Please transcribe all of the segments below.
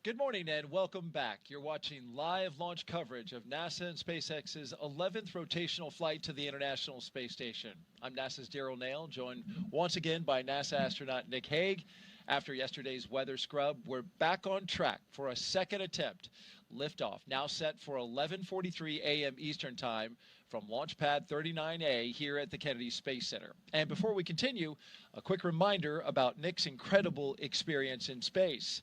Good morning and welcome back. You're watching live launch coverage of NASA and SpaceX's 11th rotational flight to the International Space Station. I'm NASA's Daryl Nail, joined once again by NASA astronaut Nick Hague. After yesterday's weather scrub, we're back on track for a second attempt. Liftoff now set for 11:43 a.m. Eastern Time from Launch Pad 39A here at the Kennedy Space Center. And before we continue, a quick reminder about Nick's incredible experience in space.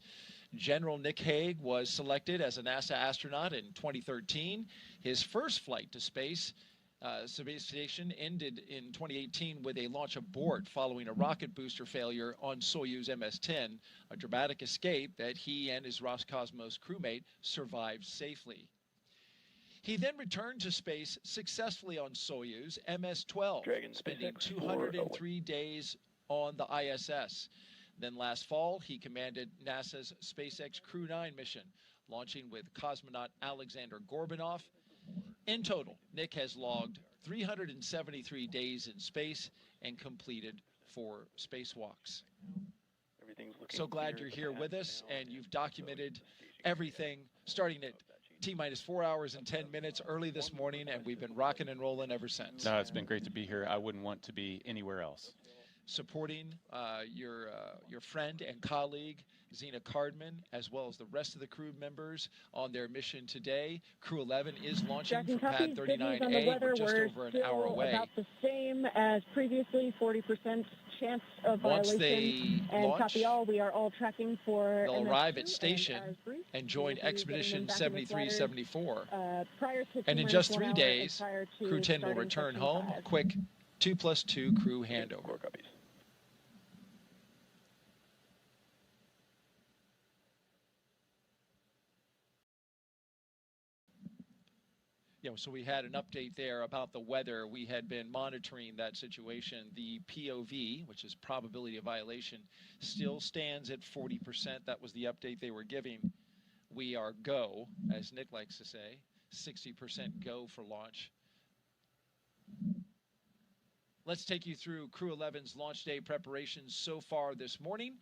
General Nick Hague was selected as a NASA astronaut in 2013. His first flight to space station ended in 2018 with a launch abort following a rocket booster failure on Soyuz MS-10, a dramatic escape that he and his Roscosmos crewmate survived safely. He then returned to space successfully on Soyuz MS-12, spending 203 days on the ISS. Then last fall, he commanded NASA's SpaceX Crew-11 mission, launching with cosmonaut Alexander Gorbanov. In total, Nick has logged 373 days in space and completed 4 spacewalks. So glad you're here with us, and you've documented everything starting at T-minus 4 hours and 10 minutes early this morning, and we've been rocking and rolling ever since. No, it's been great to be here. I wouldn't want to be anywhere else. Supporting your friend and colleague, Zena Cardman, as well as the rest of the crew members on their mission today. Crew-11 is launching from Pad 39A. We're just over an hour away. About the same as previously, 40% chance of Once violation. they and launch, copy all, we are all tracking for they'll MS-2 arrive at station and join Expedition 7374. And in just 3 days, Crew 10 will return home. A quick 2+2 crew handover. So we had an update there about the weather. We had been monitoring that situation. The POV, which is probability of violation, still stands at 40%. That was the update they were giving. We are go, as Nick likes to say, 60% go for launch. Let's take you through Crew-11's launch day preparations so far this morning.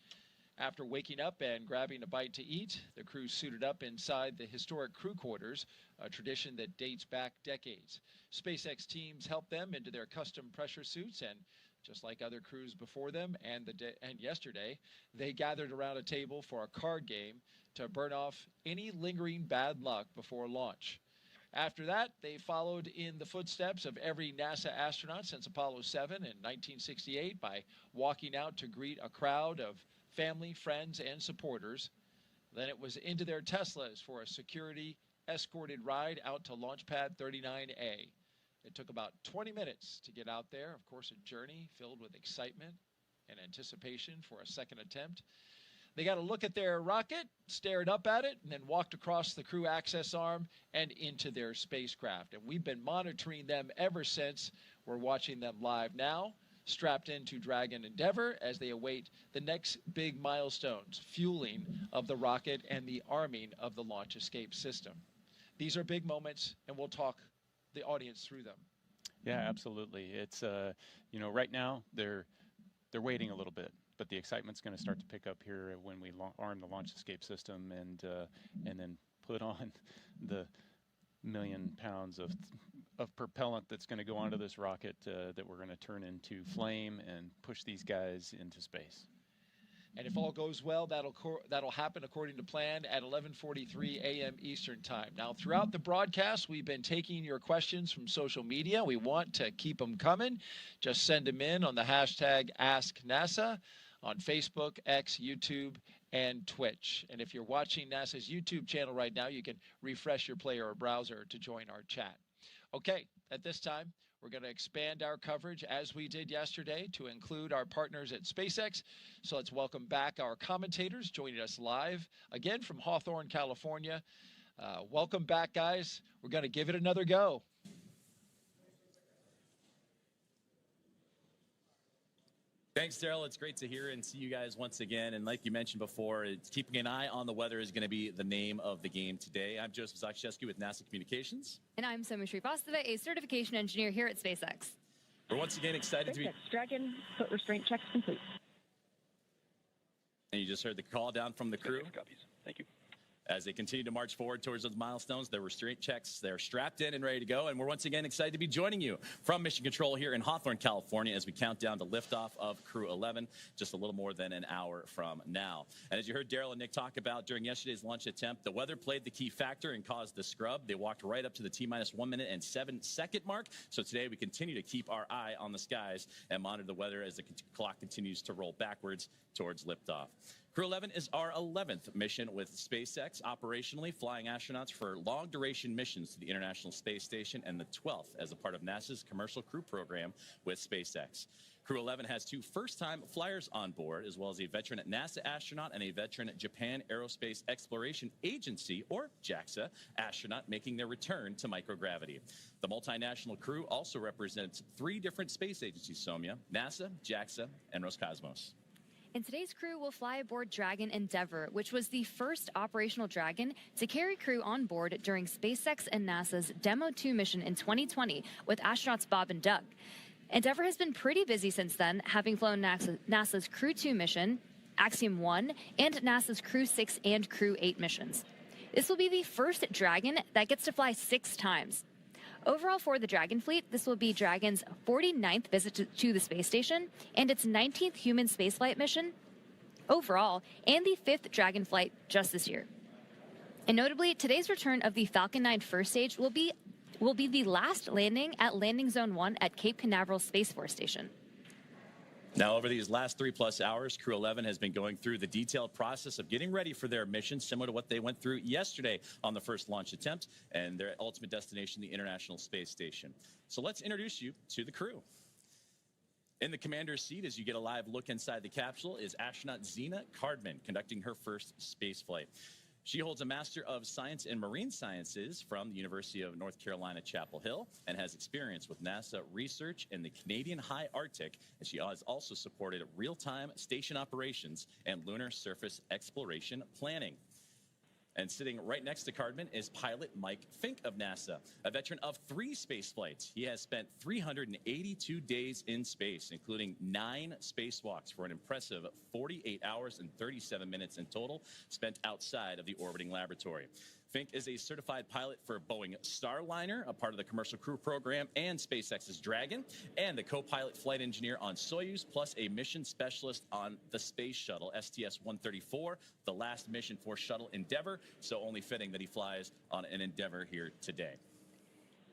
After waking up and grabbing a bite to eat, the crew suited up inside the historic crew quarters, a tradition that dates back decades. SpaceX teams helped them into their custom pressure suits, and just like other crews before them and yesterday, they gathered around a table for a card game to burn off any lingering bad luck before launch. After that, they followed in the footsteps of every NASA astronaut since Apollo 7 in 1968 by walking out to greet a crowd of family, friends, and supporters. Then it was into their Teslas for a security escorted ride out to Launch Pad 39A. It took about 20 minutes to get out there. Of course, a journey filled with excitement and anticipation for a second attempt. They got a look at their rocket, stared up at it, and then walked across the crew access arm and into their spacecraft. And we've been monitoring them ever since. We're watching them live now, strapped into Dragon Endeavour as they await the next big milestones, fueling of the rocket and the arming of the launch escape system. These are big moments, and we'll talk the audience through them. Yeah, absolutely. It's right now they're waiting a little bit, but the excitement's going to start to pick up here when we arm the launch escape system and then put on the 1 million pounds of propellant that's going to go onto this rocket that we're going to turn into flame and push these guys into space. And if all goes well, that'll happen according to plan at 11:43 a.m. Eastern Time. Now, throughout the broadcast, we've been taking your questions from social media. We want to keep them coming. Just send them in on the hashtag AskNASA on Facebook, X, YouTube, and Twitch. And if you're watching NASA's YouTube channel right now, you can refresh your player or browser to join our chat. Okay, at this time, we're going to expand our coverage as we did yesterday to include our partners at SpaceX. So let's welcome back our commentators joining us live again from Hawthorne, California. Welcome back, guys. We're going to give it another go. Thanks, Daryl. It's great to hear and see you guys once again. And like you mentioned before, it's keeping an eye on the weather is going to be the name of the game today. I'm Joseph Zakshesky with NASA Communications. And I'm Somi Srivastava, a certification engineer here at SpaceX. We're once again excited to be... Dragon, foot restraint checks complete. And you just heard the call down from the crew. Copies. Thank you. As they continue to march forward towards those milestones, their restraint checks, they're strapped in and ready to go. And we're once again excited to be joining you from Mission Control here in Hawthorne, California, as we count down to liftoff of Crew-11, just a little more than an hour from now. And as you heard Daryl and Nick talk about during yesterday's launch attempt, the weather played the key factor and caused the scrub. They walked right up to the T-minus 1 minute and 7 second mark. So today we continue to keep our eye on the skies and monitor the weather as the clock continues to roll backwards towards liftoff. Crew-11 is our 11th mission with SpaceX, operationally flying astronauts for long-duration missions to the International Space Station, and the 12th as a part of NASA's Commercial Crew program with SpaceX. Crew-11 has 2 first-time flyers on board, as well as a veteran NASA astronaut and a veteran Japan Aerospace Exploration Agency, or JAXA, astronaut making their return to microgravity. The multinational crew also represents 3 different space agencies, Soumya: NASA, JAXA, and Roscosmos. And today's crew will fly aboard Dragon Endeavour, which was the first operational Dragon to carry crew on board during SpaceX and NASA's Demo 2 mission in 2020 with astronauts Bob and Doug. Endeavour has been pretty busy since then, having flown NASA's Crew 2 mission, Axiom 1, and NASA's Crew 6 and Crew 8 missions. This will be the first Dragon that gets to fly 6 times. Overall for the Dragon fleet, this will be Dragon's 49th visit to the space station and its 19th human spaceflight mission overall, and the 5th Dragon flight just this year. And notably, today's return of the Falcon 9 first stage will be the last landing at Landing Zone 1 at Cape Canaveral Space Force Station. Now, over these last 3+ hours, Crew-11 has been going through the detailed process of getting ready for their mission, similar to what they went through yesterday on the first launch attempt and their ultimate destination, the International Space Station. So let's introduce you to the crew. In the commander's seat, as you get a live look inside the capsule, is astronaut Zena Cardman, conducting her first space flight. She holds a Master of Science in Marine Sciences from the University of North Carolina, Chapel Hill, and has experience with NASA research in the Canadian High Arctic, and she has also supported real-time station operations and lunar surface exploration planning. And sitting right next to Cardman is pilot Mike Fink of NASA, a veteran of 3 space flights. He has spent 382 days in space, including 9 spacewalks for an impressive 48 hours and 37 minutes in total spent outside of the orbiting laboratory. Fink is a certified pilot for Boeing Starliner, a part of the Commercial Crew program, and SpaceX's Dragon, and the co-pilot flight engineer on Soyuz, plus a mission specialist on the Space Shuttle, STS-134, the last mission for Shuttle Endeavour, so only fitting that he flies on an Endeavour here today.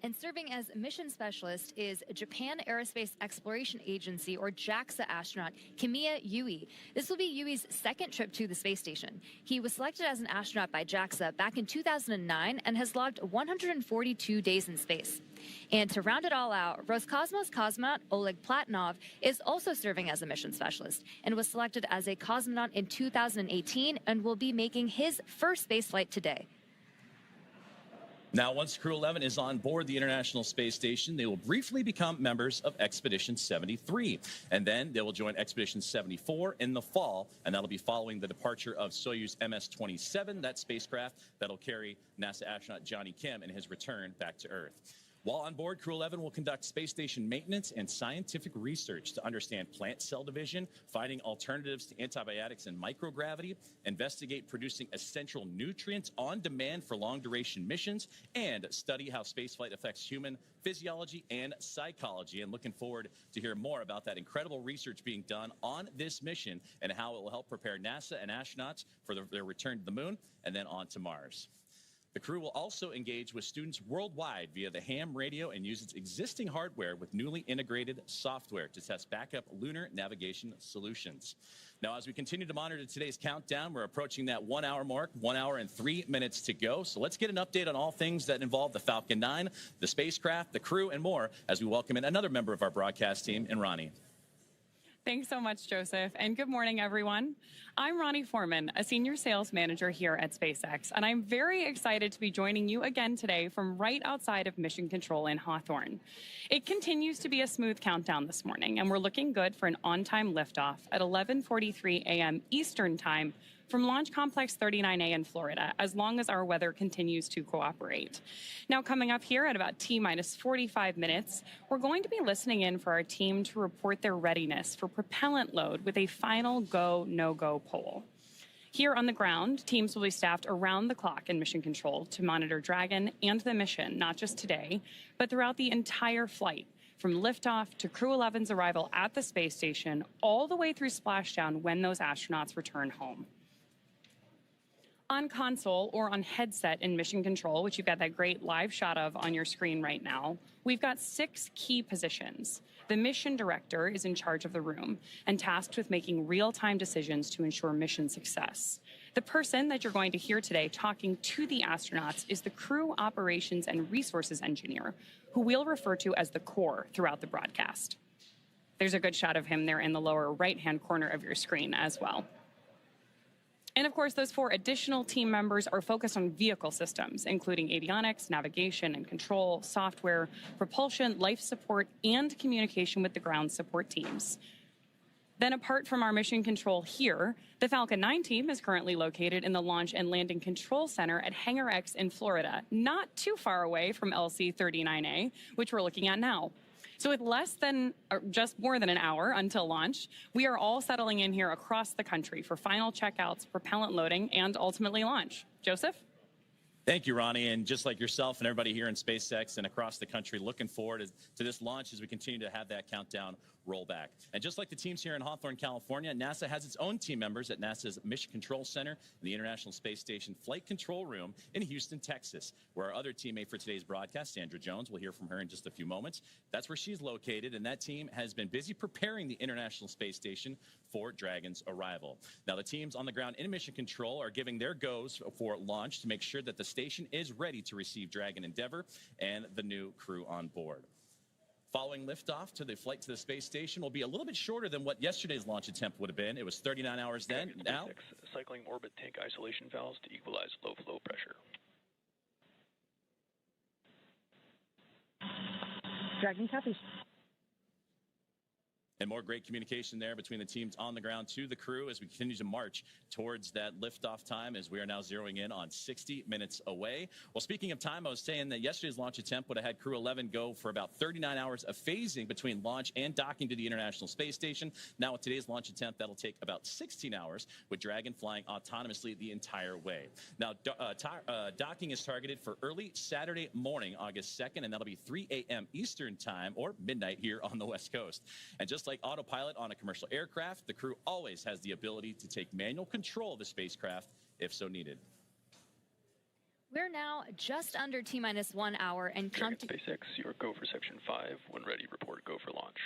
And serving as mission specialist is Japan Aerospace Exploration Agency, or JAXA astronaut Kimiya Yui. This will be Yui's 2nd trip to the space station. He was selected as an astronaut by JAXA back in 2009 and has logged 142 days in space. And to round it all out, Roscosmos cosmonaut Oleg Platonov is also serving as a mission specialist and was selected as a cosmonaut in 2018 and will be making his first spaceflight today. Now, once Crew-11 is on board the International Space Station, they will briefly become members of Expedition 73. And then they will join Expedition 74 in the fall, and that'll be following the departure of Soyuz MS-27, that spacecraft that'll carry NASA astronaut Johnny Kim in his return back to Earth. While on board, Crew-11 will conduct space station maintenance and scientific research to understand plant cell division, finding alternatives to antibiotics and microgravity, investigate producing essential nutrients on demand for long-duration missions, and study how spaceflight affects human physiology and psychology. And looking forward to hear more about that incredible research being done on this mission and how it will help prepare NASA and astronauts for their return to the moon and then on to Mars. The crew will also engage with students worldwide via the ham radio and use its existing hardware with newly integrated software to test backup lunar navigation solutions. Now, as we continue to monitor today's countdown, we're approaching that 1 hour mark, 1 hour and 3 minutes to go. So let's get an update on all things that involve the Falcon 9, the spacecraft, the crew, and more as we welcome in another member of our broadcast team, in Ronnie. Thanks so much, Joseph, and good morning, everyone. I'm Ronnie Foreman, a senior sales manager here at SpaceX, and I'm very excited to be joining you again today from right outside of Mission Control in Hawthorne. It continues to be a smooth countdown this morning, and we're looking good for an on-time liftoff at 11:43 a.m. Eastern Time from Launch Complex 39A in Florida, as long as our weather continues to cooperate. Now, coming up here at about T-minus 45 minutes, we're going to be listening in for our team to report their readiness for propellant load with a final go, no-go poll. Here on the ground, teams will be staffed around the clock in Mission Control to monitor Dragon and the mission, not just today, but throughout the entire flight, from liftoff to Crew-11's arrival at the space station, all the way through splashdown when those astronauts return home. On console or on headset in Mission Control, which you've got that great live shot of on your screen right now, we've got 6 key positions. The mission director is in charge of the room and tasked with making real-time decisions to ensure mission success. The person that you're going to hear today talking to the astronauts is the crew operations and resources engineer, who we'll refer to as the core throughout the broadcast. There's a good shot of him there in the lower right-hand corner of your screen as well. And of course, those 4 additional team members are focused on vehicle systems, including avionics, navigation and control, software, propulsion, life support, and communication with the ground support teams. Then apart from our mission control here, the Falcon 9 team is currently located in the Launch and Landing Control Center at Hangar X in Florida, not too far away from LC-39A, which we're looking at now. So with less than, or just more than an hour until launch, we are all settling in here across the country for final checkouts, propellant loading, and ultimately launch. Joseph? Thank you, Ronnie. And just like yourself and everybody here in SpaceX and across the country, looking forward to this launch as we continue to have that countdown roll back. And just like the teams here in Hawthorne, California, NASA has its own team members at NASA's Mission Control Center and the International Space Station Flight Control Room in Houston, Texas, where our other teammate for today's broadcast, Sandra Jones, we'll hear from her in just a few moments. That's where she's located, and that team has been busy preparing the International Space Station for Dragon's arrival. Now, the teams on the ground in Mission Control are giving their goes for launch to make sure that the station is ready to receive Dragon Endeavour and the new crew on board. Following liftoff to the flight to the space station will be a little bit shorter than what yesterday's launch attempt would have been. It was 39 hours then. Now, cycling orbit tank isolation valves to equalize low flow pressure. Dragon copies. And more great communication there between the teams on the ground to the crew as we continue to march towards that liftoff time, as we are now zeroing in on 60 minutes away. Well, speaking of time, I was saying that yesterday's launch attempt would have had Crew-11 go for about 39 hours of phasing between launch and docking to the International Space Station. Now with today's launch attempt, that'll take about 16 hours, with Dragon flying autonomously the entire way. Now, docking is targeted for early Saturday morning, August 2nd, and that'll be 3 a.m. Eastern time, or midnight here on the West Coast. And just like autopilot on a commercial aircraft, the crew always has the ability to take manual control of the spacecraft if so needed. We're now just under T-minus 1 hour and counting. SpaceX, your go for section 5. When ready, report go for launch.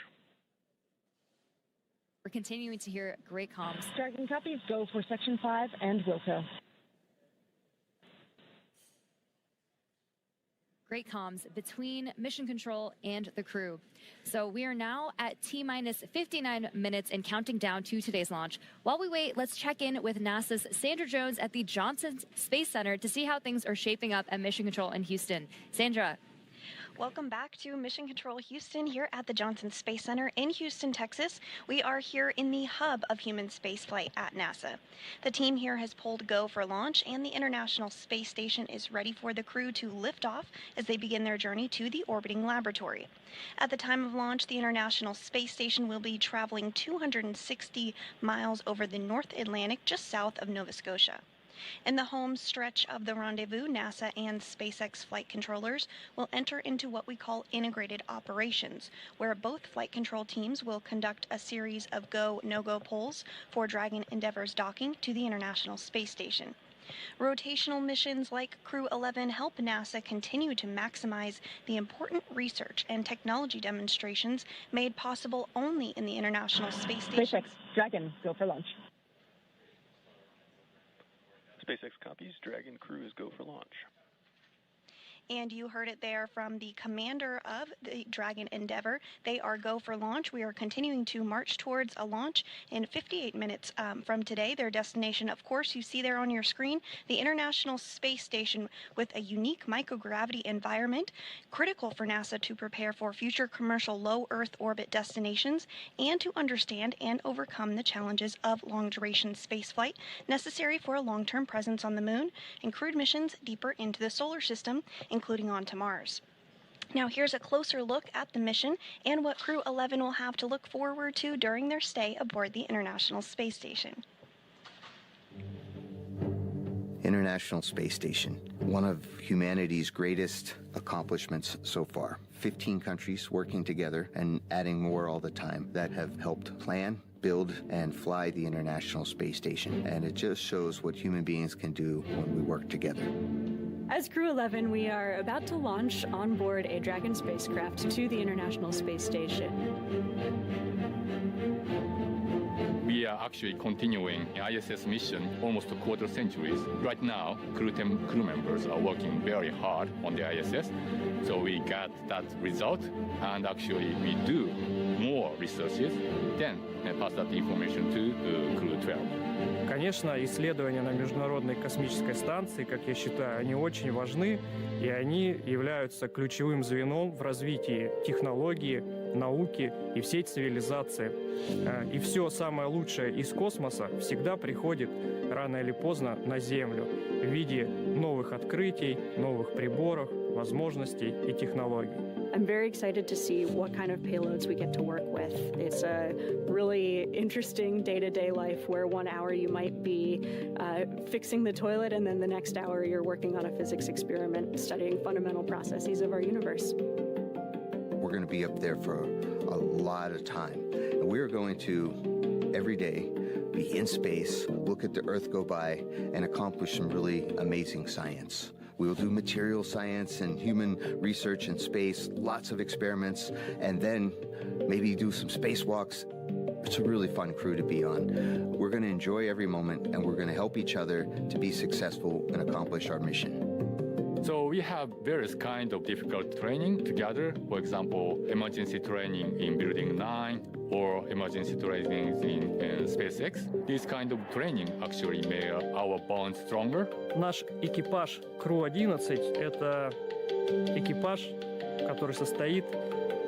We're continuing to hear great comms. Dragon copies, go for section 5 and Wilco. Great comms between Mission Control and the crew. So we are now at T-minus 59 minutes and counting down to today's launch. While we wait, let's check in with NASA's Sandra Jones at the Johnson Space Center to see how things are shaping up at Mission Control in Houston. Sandra. Welcome back to Mission Control Houston here at the Johnson Space Center in Houston, Texas. We are here in the hub of human spaceflight at NASA. The team here has pulled go for launch, and the International Space Station is ready for the crew to lift off as they begin their journey to the orbiting laboratory. At the time of launch, the International Space Station will be traveling 260 miles over the North Atlantic just south of Nova Scotia. In the home stretch of the rendezvous, NASA and SpaceX flight controllers will enter into what we call integrated operations, where both flight control teams will conduct a series of go, no-go polls for Dragon Endeavour's docking to the International Space Station. Rotational missions like Crew-11 help NASA continue to maximize the important research and technology demonstrations made possible only in the International Space Station. SpaceX, Dragon, go for launch. SpaceX copies. Dragon crews go for launch. And you heard it there from the commander of the Dragon Endeavour. They are go for launch. We are continuing to march towards a launch in 58 minutes from today. Their destination, of course, you see there on your screen, the International Space Station, with a unique microgravity environment, critical for NASA to prepare for future commercial low Earth orbit destinations and to understand and overcome the challenges of long-duration spaceflight necessary for a long-term presence on the Moon and crewed missions deeper into the solar system, including onto Mars. Now here's a closer look at the mission and what Crew-11 will have to look forward to during their stay aboard the International Space Station. International Space Station, one of humanity's greatest accomplishments so far. 15 countries working together and adding more all the time that have helped plan, build, and fly the International Space Station. And it just shows what human beings can do when we work together. As Crew-11, we are about to launch on board a Dragon spacecraft to the International Space Station. We are actually continuing ISS mission almost a quarter centuries. Right now, crew members are working very hard on the ISS, so we got that result, and actually we do more researches, then pass that information to Crew-12. Конечно, исследования на Международной космической станции, как я считаю, они очень важны, и они являются ключевым звеном в развитии технологии, науки и всей цивилизации. И все самое лучшее из космоса всегда приходит рано или поздно на Землю в виде новых открытий, новых приборов, возможностей и технологий. I'm very excited to see what kind of payloads we get to work with. It's a really interesting day-to-day life where 1 hour you might be fixing the toilet and then the next hour you're working on a physics experiment studying fundamental processes of our universe. We're going to be up there for a lot of time. And we're going to, every day, be in space, look at the Earth go by, and accomplish some really amazing science. We will do material science and human research in space, lots of experiments, and then maybe do some spacewalks. It's a really fun crew to be on. We're going to enjoy every moment, and we're going to help each other to be successful and accomplish our mission. So we have various kinds of difficult training together. For example, emergency training in Building 9 or emergency training in SpaceX. This kind of training actually made our bond stronger. Наш экипаж Crew-11 — это экипаж, который состоит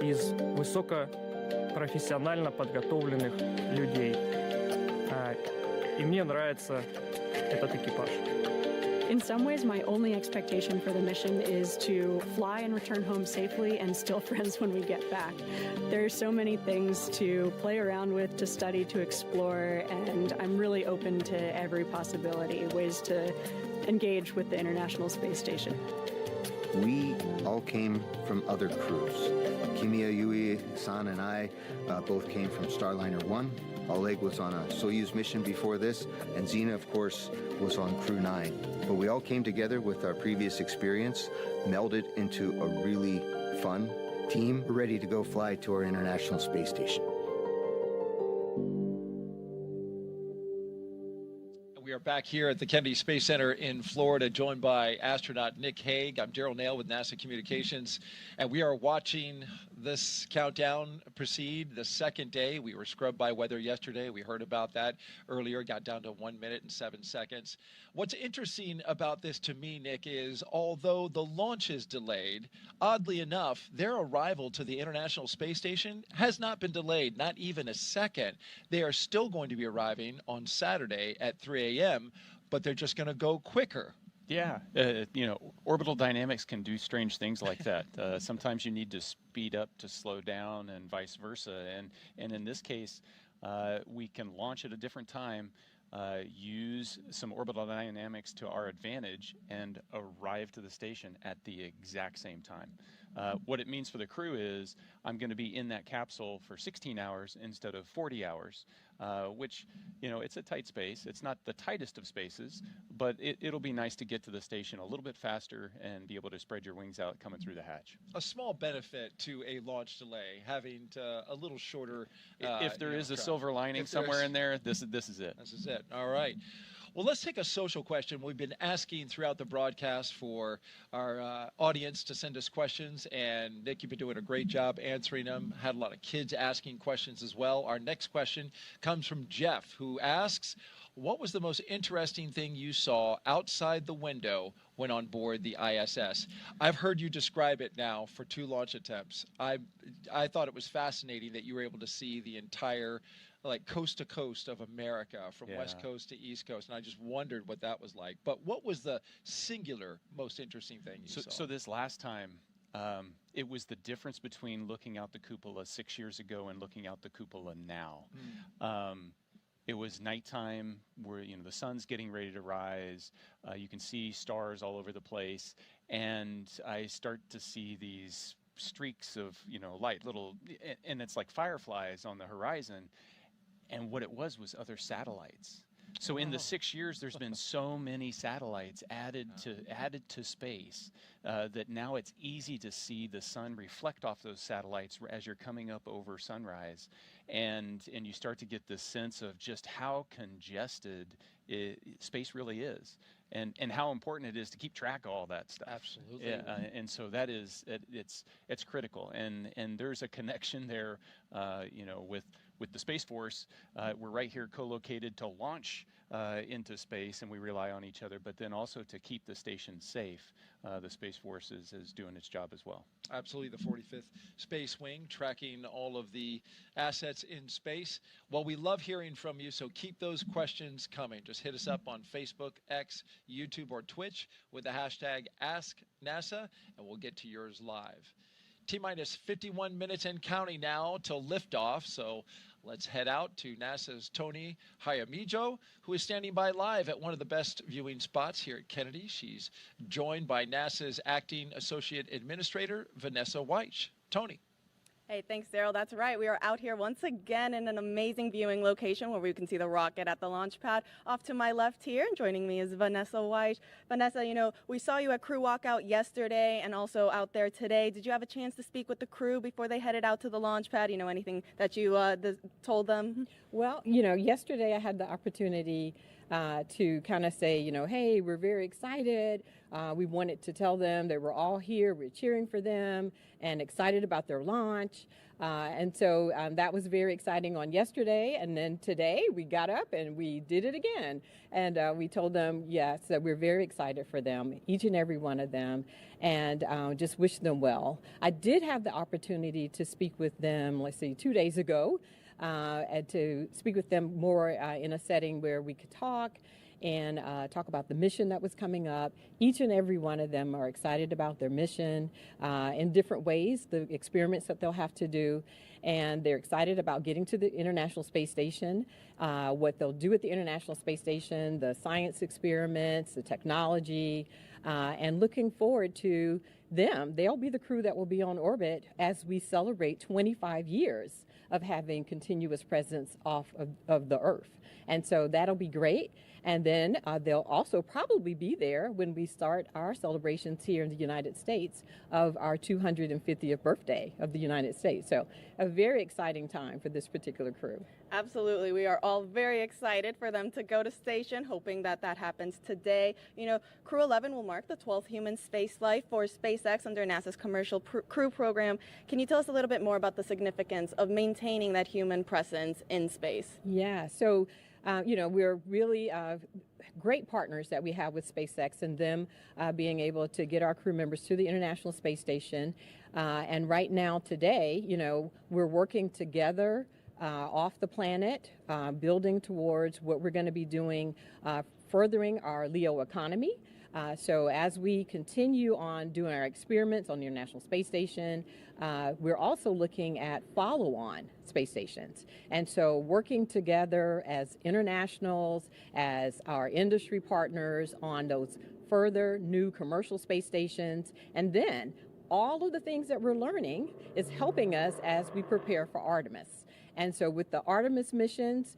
из высокопрофессионально подготовленных людей. И мне нравится этот экипаж. In some ways, my only expectation for the mission is to fly and return home safely and still friends when we get back. There are so many things to play around with, to study, to explore, and I'm really open to every possibility, ways to engage with the International Space Station. We all came from other crews. Kimiya, Yui, San, and I both came from Starliner 1. Oleg was on a Soyuz mission before this, and Zena, of course, was on Crew 9. But we all came together with our previous experience, melded into a really fun team. We're ready to go fly to our International Space Station. We are back here at the Kennedy Space Center in Florida, joined by astronaut Nick Hague. I'm Daryl Nail with NASA Communications, and we are watching this countdown proceed, the second day. We were scrubbed by weather yesterday. We heard about that earlier, got down to 1 minute and 7 seconds. What's interesting about this to me, Nick, is although the launch is delayed, oddly enough, their arrival to the International Space Station has not been delayed, not even a second. They are still going to be arriving on Saturday at 3 a.m., but they're just going to go quicker. Yeah, you know, orbital dynamics can do strange things like that. Sometimes you need to speed up to slow down and vice versa. And in this case, we can launch at a different time, use some orbital dynamics to our advantage, and arrive to the station at the exact same time. What it means for the crew is I'm going to be in that capsule for 16 hours instead of 40 hours, which, you know, it's a tight space. It's not the tightest of spaces, but it'll be nice to get to the station a little bit faster and be able to spread your wings out coming through the hatch. A small benefit to a launch delay, having a little shorter. If there is a silver lining somewhere in there, this is it. This is it. All right. Well, let's take a social question. We've been asking throughout the broadcast for our audience to send us questions, and Nick, you've been doing a great job answering them. Had a lot of kids asking questions as well. Our next question comes from Jeff, who asks, what was the most interesting thing you saw outside the window when on board the ISS? I've heard you describe it now for 2 launch attempts. I thought it was fascinating that you were able to see the entire like coast to coast of America, from West Coast to East Coast, and I just wondered what that was like. But what was the singular most interesting thing you saw? So this last time, it was the difference between looking out the cupola 6 years ago and looking out the cupola now. it was nighttime where, you know, the sun's getting ready to rise. You can see stars all over the place. And I start to see these streaks of, you know, light, and it's like fireflies on the horizon. And what it was other satellites. So in the 6 years, there's been so many satellites added to space that now it's easy to see the sun reflect off those satellites as you're coming up over sunrise, and you start to get this sense of just how congested space really is, and how important it is to keep track of all that stuff. Absolutely. Yeah, and so that is it's critical, and there's a connection there, you know, with the Space Force. We're right here co-located to launch into space, and we rely on each other, but then also to keep the station safe. The Space Force is doing its job as well. Absolutely, the 45th Space Wing tracking all of the assets in space. Well, we love hearing from you, so keep those questions coming. Just hit us up on Facebook, X, YouTube, or Twitch with the hashtag AskNASA, and we'll get to yours live. T-minus 51 minutes and counting now till liftoff, so let's head out to NASA's Tony Jaramillo, who is standing by live at one of the best viewing spots here at Kennedy. She's joined by NASA's Acting Associate Administrator, Vanessa Weich. Tony. Hey, thanks, Daryl. That's right. We are out here once again in an amazing viewing location where we can see the rocket at the launch pad. Off to my left here, and joining me is Vanessa Weich. Vanessa, you know, we saw you at Crew Walkout yesterday and also out there today. Did you have a chance to speak with the crew before they headed out to the launch pad? You know, anything that you told them? Well, you know, yesterday I had the opportunity to kind of say, you know, hey, we're very excited. We wanted to tell them they were all here. We're cheering for them and excited about their launch. And so that was very exciting on yesterday. And then today we got up and we did it again. And we told them, yes, that we're very excited for them, each and every one of them, and just wish them well. I did have the opportunity to speak with them, let's see, 2 days ago, and to speak with them more in a setting where we could talk and talk about the mission that was coming up. Each and every one of them are excited about their mission in different ways, the experiments that they'll have to do, and they're excited about getting to the International Space Station, what they'll do at the International Space Station, the science experiments, the technology, and looking forward to them. They'll be the crew that will be on orbit as we celebrate 25 years of having continuous presence off of the Earth. And so that'll be great. And then they'll also probably be there when we start our celebrations here in the United States of our 250th birthday of the United States. So a very exciting time for this particular crew. Absolutely. We are all very excited for them to go to station, hoping that that happens today. You know, Crew-11 will mark the 12th human spaceflight for SpaceX under NASA's Commercial Crew program. Can you tell us a little bit more about the significance of maintaining that human presence in space? Yeah, so you know, we're really great partners that we have with SpaceX, and them being able to get our crew members to the International Space Station. And right now, today, you know, we're working together off the planet, building towards what we're going to be doing, furthering our LEO economy. So as we continue on doing our experiments on the International Space Station, we're also looking at follow-on space stations. And so working together as internationals, as our industry partners on those further new commercial space stations, and then all of the things that we're learning is helping us as we prepare for Artemis. And so with the Artemis missions,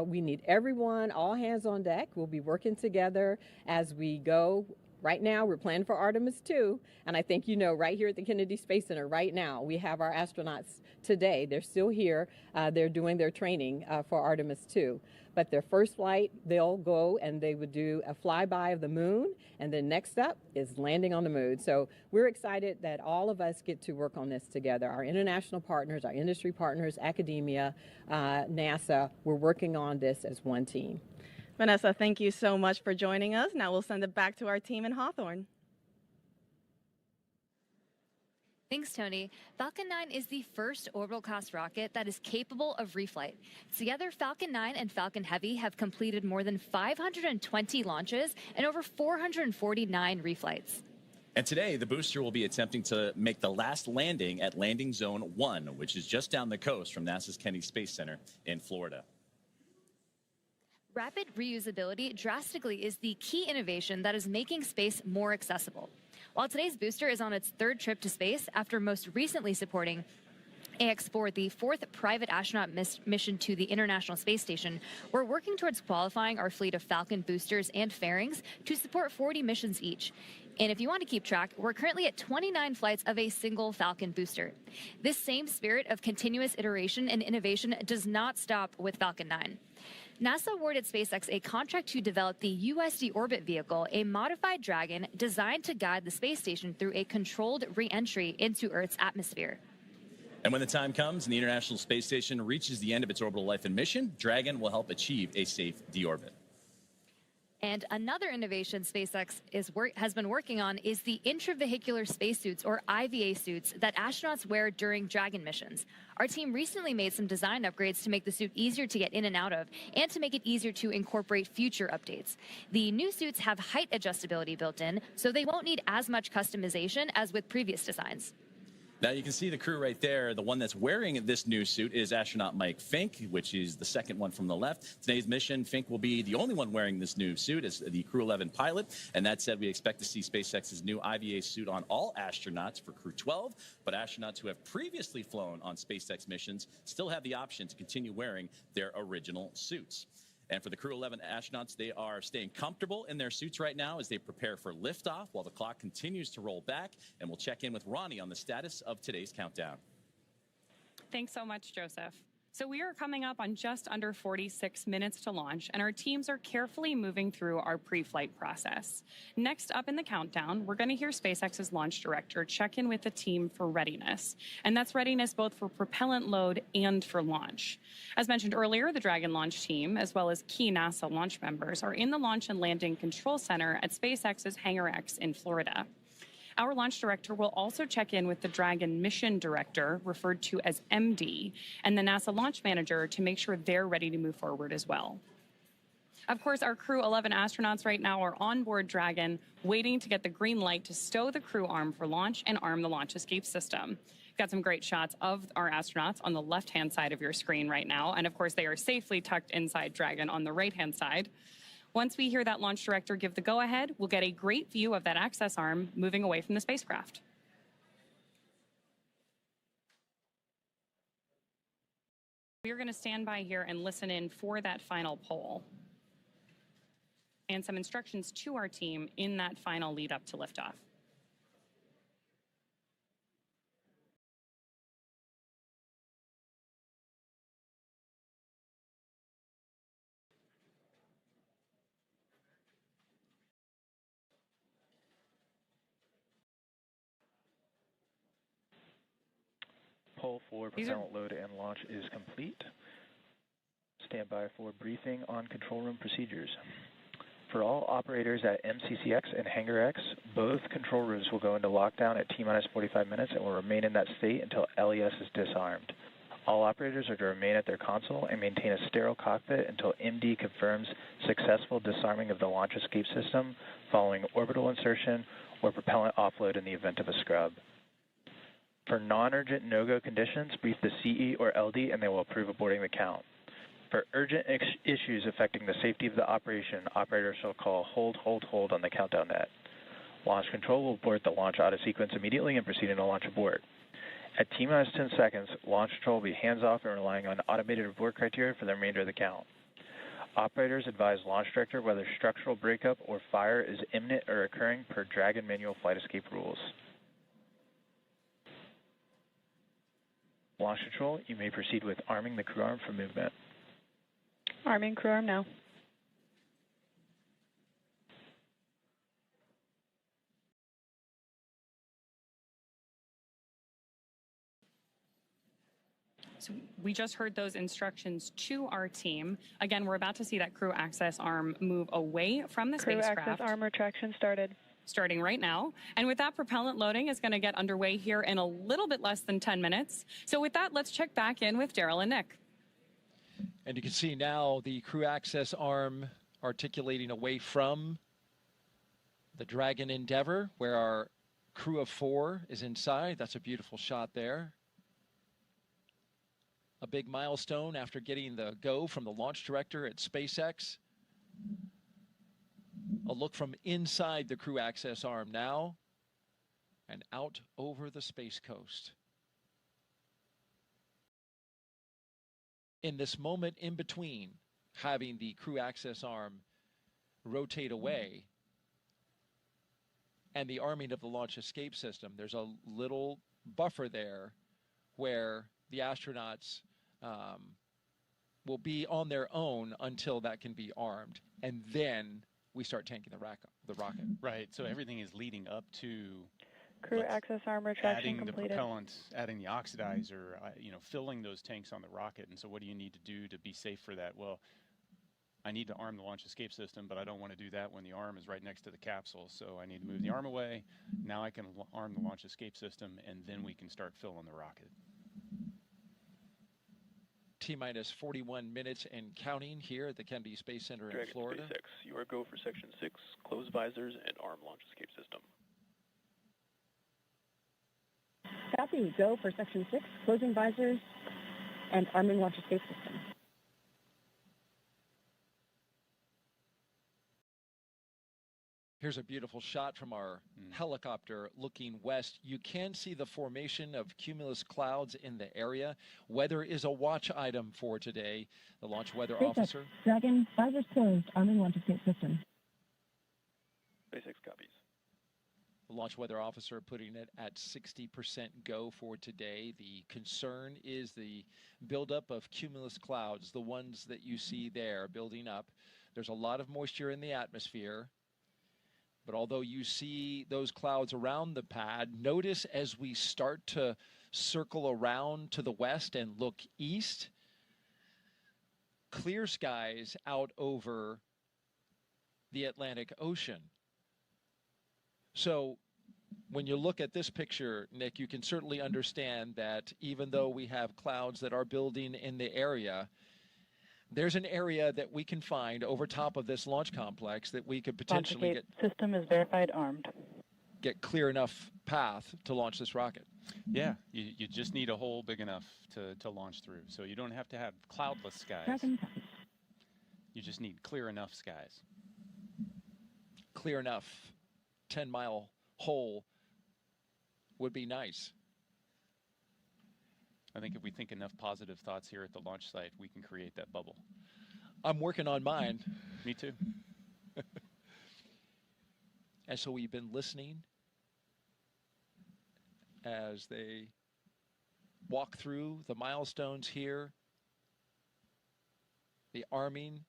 we need everyone, all hands on deck. We'll be working together as we go. Right now, we're planning for Artemis 2, and I think you know, right here at the Kennedy Space Center, right now, we have our astronauts today. They're still here. They're doing their training for Artemis 2. But their first flight, they'll go and they would do a flyby of the moon, and then next up is landing on the moon. So we're excited that all of us get to work on this together. Our international partners, our industry partners, academia, NASA, we're working on this as one team. Vanessa, thank you so much for joining us. Now we'll send it back to our team in Hawthorne. Thanks, Tony. Falcon 9 is the first orbital-class rocket that is capable of reflight. Together, Falcon 9 and Falcon Heavy have completed more than 520 launches and over 449 reflights. And today, the booster will be attempting to make the last landing at Landing Zone 1, which is just down the coast from NASA's Kennedy Space Center in Florida. Rapid reusability drastically is the key innovation that is making space more accessible. While today's booster is on its third trip to space after most recently supporting AX-4, the fourth private astronaut mission to the International Space Station, we're working towards qualifying our fleet of Falcon boosters and fairings to support 40 missions each. And if you want to keep track, we're currently at 29 flights of a single Falcon booster. This same spirit of continuous iteration and innovation does not stop with Falcon 9. NASA awarded SpaceX a contract to develop the USD Orbit vehicle, a modified Dragon designed to guide the space station through a controlled re-entry into Earth's atmosphere. And when the time comes and the International Space Station reaches the end of its orbital life and mission, Dragon will help achieve a safe deorbit. And another innovation SpaceX has been working on is the intravehicular spacesuits, or IVA suits, that astronauts wear during Dragon missions. Our team recently made some design upgrades to make the suit easier to get in and out of, and to make it easier to incorporate future updates. The new suits have height adjustability built in, so they won't need as much customization as with previous designs. Now you can see the crew right there. The one that's wearing this new suit is astronaut Mike Fink, which is the second one from the left. Today's mission, Fink will be the only one wearing this new suit as the Crew-11 pilot. And that said, we expect to see SpaceX's new IVA suit on all astronauts for Crew-12. But astronauts who have previously flown on SpaceX missions still have the option to continue wearing their original suits. And for the Crew-11 astronauts, they are staying comfortable in their suits right now as they prepare for liftoff while the clock continues to roll back. And we'll check in with Ronnie on the status of today's countdown. Thanks so much, Joseph. So we are coming up on just under 46 minutes to launch, and our teams are carefully moving through our pre-flight process. Next up in the countdown, we're going to hear SpaceX's launch director check in with the team for readiness. And that's readiness both for propellant load and for launch. As mentioned earlier, the Dragon launch team, as well as key NASA launch members, are in the Launch and Landing Control Center at SpaceX's Hangar X in Florida. Our launch director will also check in with the Dragon mission director, referred to as MD, and the NASA launch manager to make sure they're ready to move forward as well. Of course, our Crew-11 astronauts right now are on board Dragon, waiting to get the green light to stow the crew arm for launch and arm the launch escape system. Got some great shots of our astronauts on the left-hand side of your screen right now, and of course they are safely tucked inside Dragon on the right-hand side. Once we hear that launch director give the go-ahead, we'll get a great view of that access arm moving away from the spacecraft. We're going to stand by here and listen in for that final poll and some instructions to our team in that final lead up to liftoff. Poll for propellant load and launch is complete. Stand by for briefing on control room procedures. For all operators at MCCX and Hangar X, both control rooms will go into lockdown at T-minus 45 minutes and will remain in that state until LES is disarmed. All operators are to remain at their console and maintain a sterile cockpit until MD confirms successful disarming of the launch escape system following orbital insertion or propellant offload in the event of a scrub. For non-urgent no-go conditions, brief the CE or LD and they will approve aborting the count. For urgent issues affecting the safety of the operation, operators shall call hold, hold, hold on the countdown net. Launch control will abort the launch auto sequence immediately and proceed into launch abort. At T-minus 10 seconds, launch control will be hands-off and relying on automated abort criteria for the remainder of the count. Operators advise launch director whether structural breakup or fire is imminent or occurring per Dragon manual flight escape rules. Launch control, you may proceed with arming the crew arm for movement. Arming crew arm now. So we just heard those instructions to our team. Again, we're about to see that crew access arm move away from the spacecraft. Crew access arm retraction started. Starting right now. And with that, propellant loading is going to get underway here in a little bit less than 10 minutes. So with that, let's check back in with Daryl and Nick. And you can see now the crew access arm articulating away from the Dragon Endeavour, where our crew of 4 is inside. That's a beautiful shot there. A big milestone after getting the go from the launch director at SpaceX. A look from inside the crew access arm now and out over the Space Coast. In this moment in between having the crew access arm rotate away and the arming of the launch escape system, there's a little buffer there where the astronauts will be on their own until that can be armed. And then we start tanking the rocket. Right, so everything is leading up to Crew access arm retraction adding completed. the propellant, adding the oxidizer, filling those tanks on the rocket. And so what do you need to do to be safe for that? Well, I need to arm the launch escape system, but I don't want to do that when the arm is right next to the capsule. So I need to move the arm away. Now I can arm the launch escape system, and then we can start filling the rocket. T-minus 41 minutes and counting here at the Kennedy Space Center in Florida. SpaceX, you are go for Section 6, close visors and arm launch escape system. Copy. Go for Section 6, closing visors and arming launch escape system. Here's a beautiful shot from our helicopter looking west. You can see the formation of cumulus clouds in the area. Weather is a watch item for today. The launch weather officer. Dragon, visors closed, arming launch escape system. SpaceX copies. The launch weather officer putting it at 60% go for today. The concern is the buildup of cumulus clouds, the ones that you see there building up. There's a lot of moisture in the atmosphere. But although you see those clouds around the pad, notice as we start to circle around to the west and look east, clear skies out over the Atlantic Ocean. So when you look at this picture, Nick, you can certainly understand that even though we have clouds that are building in the area, there's an area that we can find over top of this launch complex that we could potentially System is verified armed. Get clear enough path to launch this rocket. Yeah, you just need a hole big enough to launch through. So you don't have to have cloudless skies. You just need clear enough skies. Clear enough 10-mile hole would be nice. I think if we think enough positive thoughts here at the launch site, we can create that bubble. I'm working on mine. Me too. And so we've been listening as they walk through the milestones here, the arming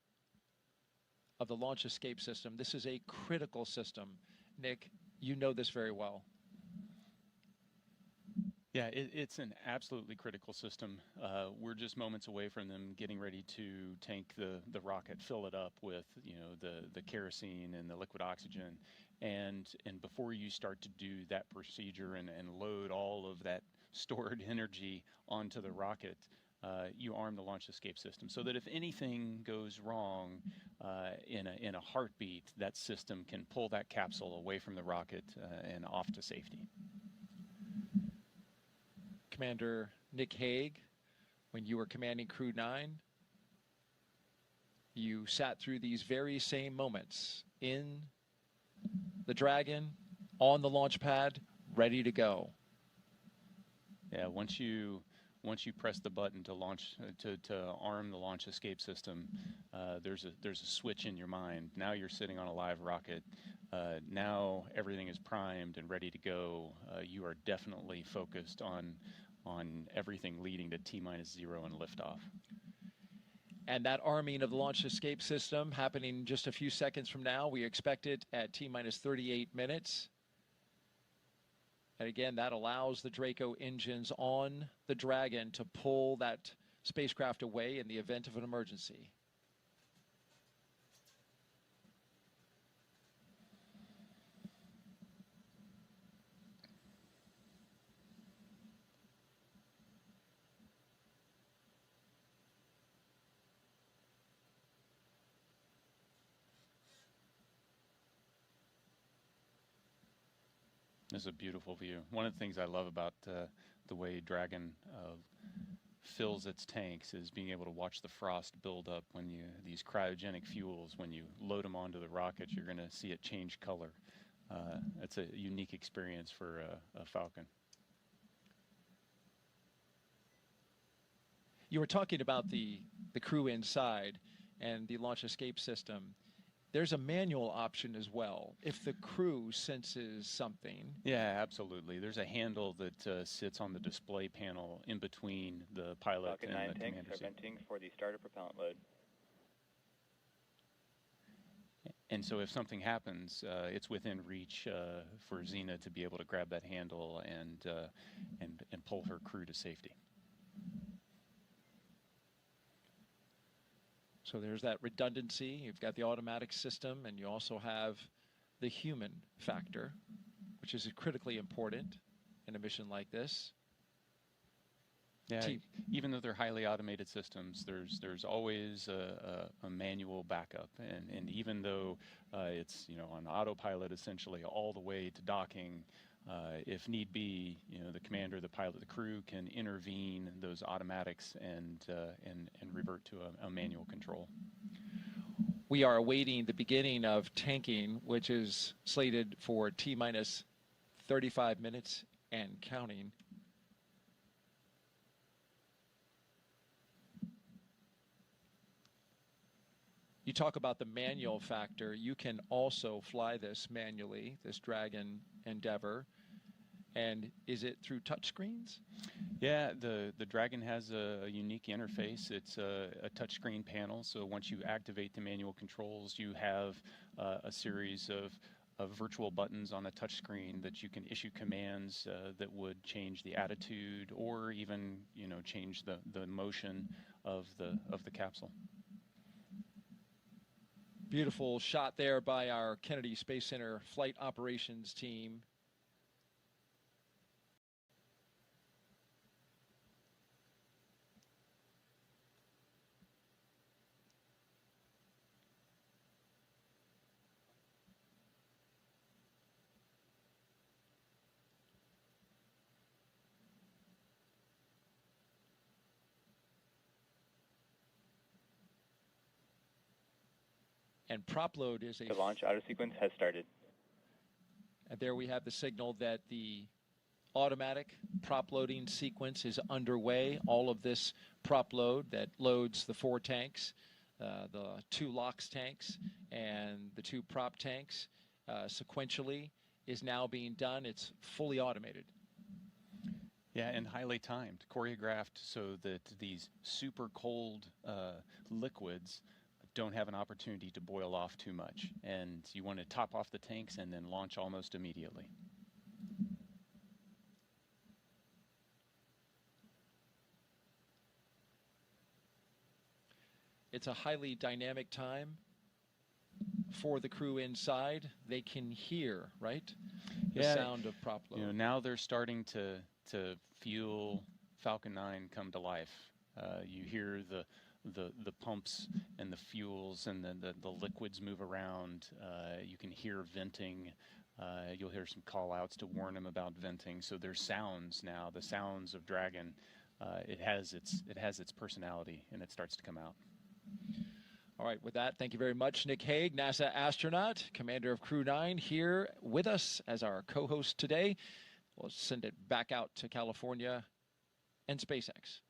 of the launch escape system. This is a critical system. Nick, you know this very well. Yeah, it's an absolutely critical system. We're just moments away from them getting ready to tank the rocket, fill it up with the kerosene and the liquid oxygen, and before you start to do that procedure and load all of that stored energy onto the rocket, you arm the launch escape system so that if anything goes wrong in a heartbeat, that system can pull that capsule away from the rocket and off to safety. Commander Nick Hague, when you were commanding Crew 9, you sat through these very same moments in the Dragon, on the launch pad, ready to go. Yeah, once you press the button to launch to arm the launch escape system, there's a switch in your mind. Now you're sitting on a live rocket. Now everything is primed and ready to go. You are definitely focused on everything leading to T-0 and liftoff. And that arming of the launch escape system happening just a few seconds from now. We expect it at T-minus 38 minutes. And again, that allows the Draco engines on the Dragon to pull that spacecraft away in the event of an emergency. This is a beautiful view. One of the things I love about the way Dragon fills its tanks is being able to watch the frost build up when these cryogenic fuels, when you load them onto the rockets, you're going to see it change color. It's a unique experience for a Falcon. You were talking about the crew inside and the launch escape system. There's a manual option as well if the crew senses something. Yeah, absolutely. There's a handle that sits on the display panel in between the pilot Falcon and 9 the tanks commander are seat. venting for the starter propellant load. And so if something happens, it's within reach for Xena to be able to grab that handle and pull her crew to safety. So there's that redundancy. You've got the automatic system, and you also have the human factor, which is critically important in a mission like this. Yeah, even though they're highly automated systems, there's always a manual backup, and even though it's on autopilot essentially all the way to docking, if need be, the commander, the pilot, the crew can intervene those automatics and revert to a manual control. We are awaiting the beginning of tanking, which is slated for T-minus 35 minutes and counting. You talk about the manual factor. You can also fly this manually, this Dragon Endeavor. And is it through touchscreens? Yeah, the Dragon has a unique interface. It's a touchscreen panel. So once you activate the manual controls, you have a series of virtual buttons on a touchscreen that you can issue commands that would change the attitude or even change the motion of the capsule. Beautiful shot there by our Kennedy Space Center flight operations team. And prop load is The launch auto sequence has started. And there we have the signal that the automatic prop loading sequence is underway. All of this prop load that loads the 4 tanks, the 2 LOX tanks, and the 2 prop tanks sequentially is now being done. It's fully automated. Yeah, and highly timed, choreographed so that these super cold liquids don't have an opportunity to boil off too much. And you want to top off the tanks and then launch almost immediately. It's a highly dynamic time for the crew inside. They can hear, right? The sound of prop load. Now they're starting to feel Falcon 9 come to life. You hear the pumps and the fuels and the liquids move around. You can hear venting. You'll hear some call outs to warn them about venting. So there's sounds now, the sounds of Dragon. It has its personality, and it starts to come out. All right, with that, thank you very much, Nick Hague, NASA astronaut, commander of Crew 9, here with us as our co-host today. We'll send it back out to California and SpaceX.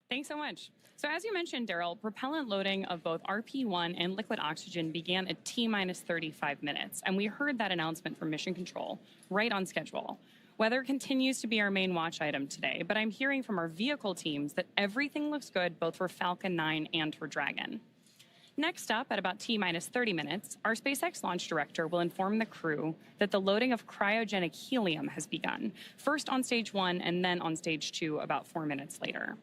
Thanks so much. So as you mentioned, Daryl, propellant loading of both RP-1 and liquid oxygen began at T-minus 35 minutes, and we heard that announcement from Mission Control right on schedule. Weather continues to be our main watch item today, but I'm hearing from our vehicle teams that everything looks good both for Falcon 9 and for Dragon. Next up, at about T-minus 30 minutes, our SpaceX launch director will inform the crew that the loading of cryogenic helium has begun, first on stage 1 and then on stage 2 about 4 minutes later.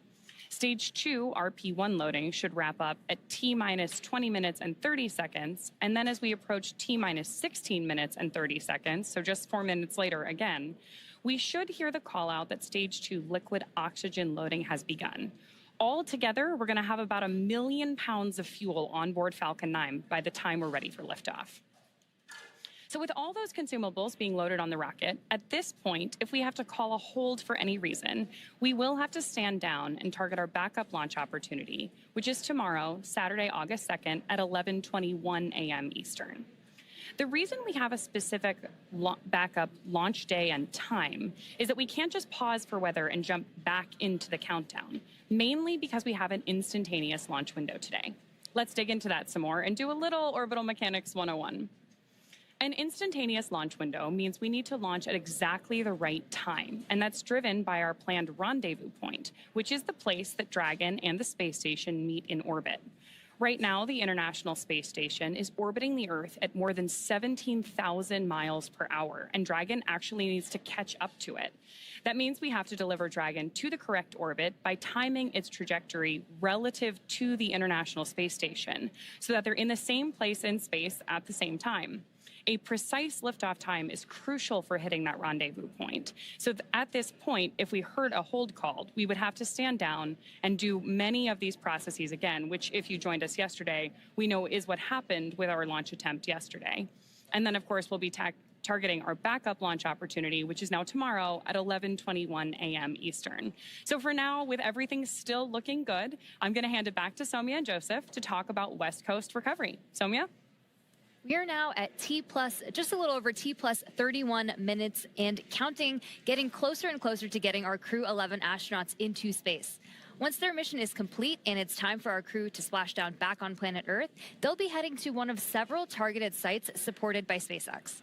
Stage 2 RP-1 loading should wrap up at T-minus 20 minutes and 30 seconds, and then as we approach T-minus 16 minutes and 30 seconds, so just 4 minutes later again, we should hear the call out that stage 2 liquid oxygen loading has begun. All together, we're going to have about 1 million pounds of fuel on board Falcon 9 by the time we're ready for liftoff. So with all those consumables being loaded on the rocket, at this point, if we have to call a hold for any reason, we will have to stand down and target our backup launch opportunity, which is tomorrow, Saturday, August 2nd at 11:21 a.m. Eastern. The reason we have a specific backup launch day and time is that we can't just pause for weather and jump back into the countdown, mainly because we have an instantaneous launch window today. Let's dig into that some more and do a little Orbital Mechanics 101. An instantaneous launch window means we need to launch at exactly the right time, and that's driven by our planned rendezvous point, which is the place that Dragon and the space station meet in orbit. Right now, the International Space Station is orbiting the Earth at more than 17,000 miles per hour, and Dragon actually needs to catch up to it. That means we have to deliver Dragon to the correct orbit by timing its trajectory relative to the International Space Station so that they're in the same place in space at the same time. A precise liftoff time is crucial for hitting that rendezvous point. So at this point, if we heard a hold called, we would have to stand down and do many of these processes again, which if you joined us yesterday, we know is what happened with our launch attempt yesterday. And then, of course, we'll be targeting our backup launch opportunity, which is now tomorrow at 11:21 a.m. Eastern. So for now, with everything still looking good, I'm going to hand it back to Soumya and Joseph to talk about West Coast recovery. Soumya? We are now at just a little over T plus 31 minutes and counting, getting closer and closer to getting our Crew-11 astronauts into space. Once their mission is complete and it's time for our crew to splash down back on planet Earth, they'll be heading to one of several targeted sites supported by SpaceX.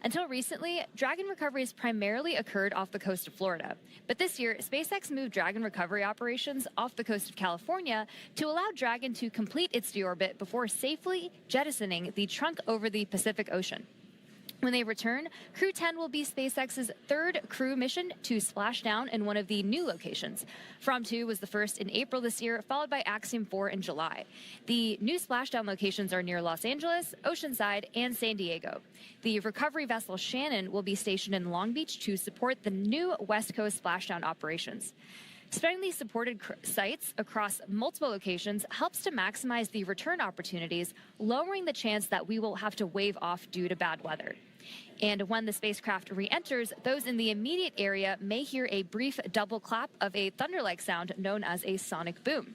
Until recently, Dragon recoveries primarily occurred off the coast of Florida. But this year, SpaceX moved Dragon recovery operations off the coast of California to allow Dragon to complete its deorbit before safely jettisoning the trunk over the Pacific Ocean. When they return, Crew 10 will be SpaceX's third crew mission to splash down in one of the new locations. From 2 was the first in April this year, followed by Axiom 4 in July. The new splashdown locations are near Los Angeles, Oceanside, and San Diego. The recovery vessel Shannon will be stationed in Long Beach to support the new West Coast splashdown operations. Spreading these supported sites across multiple locations helps to maximize the return opportunities, lowering the chance that we will have to wave off due to bad weather. And when the spacecraft re-enters, those in the immediate area may hear a brief double clap of a thunder-like sound known as a sonic boom.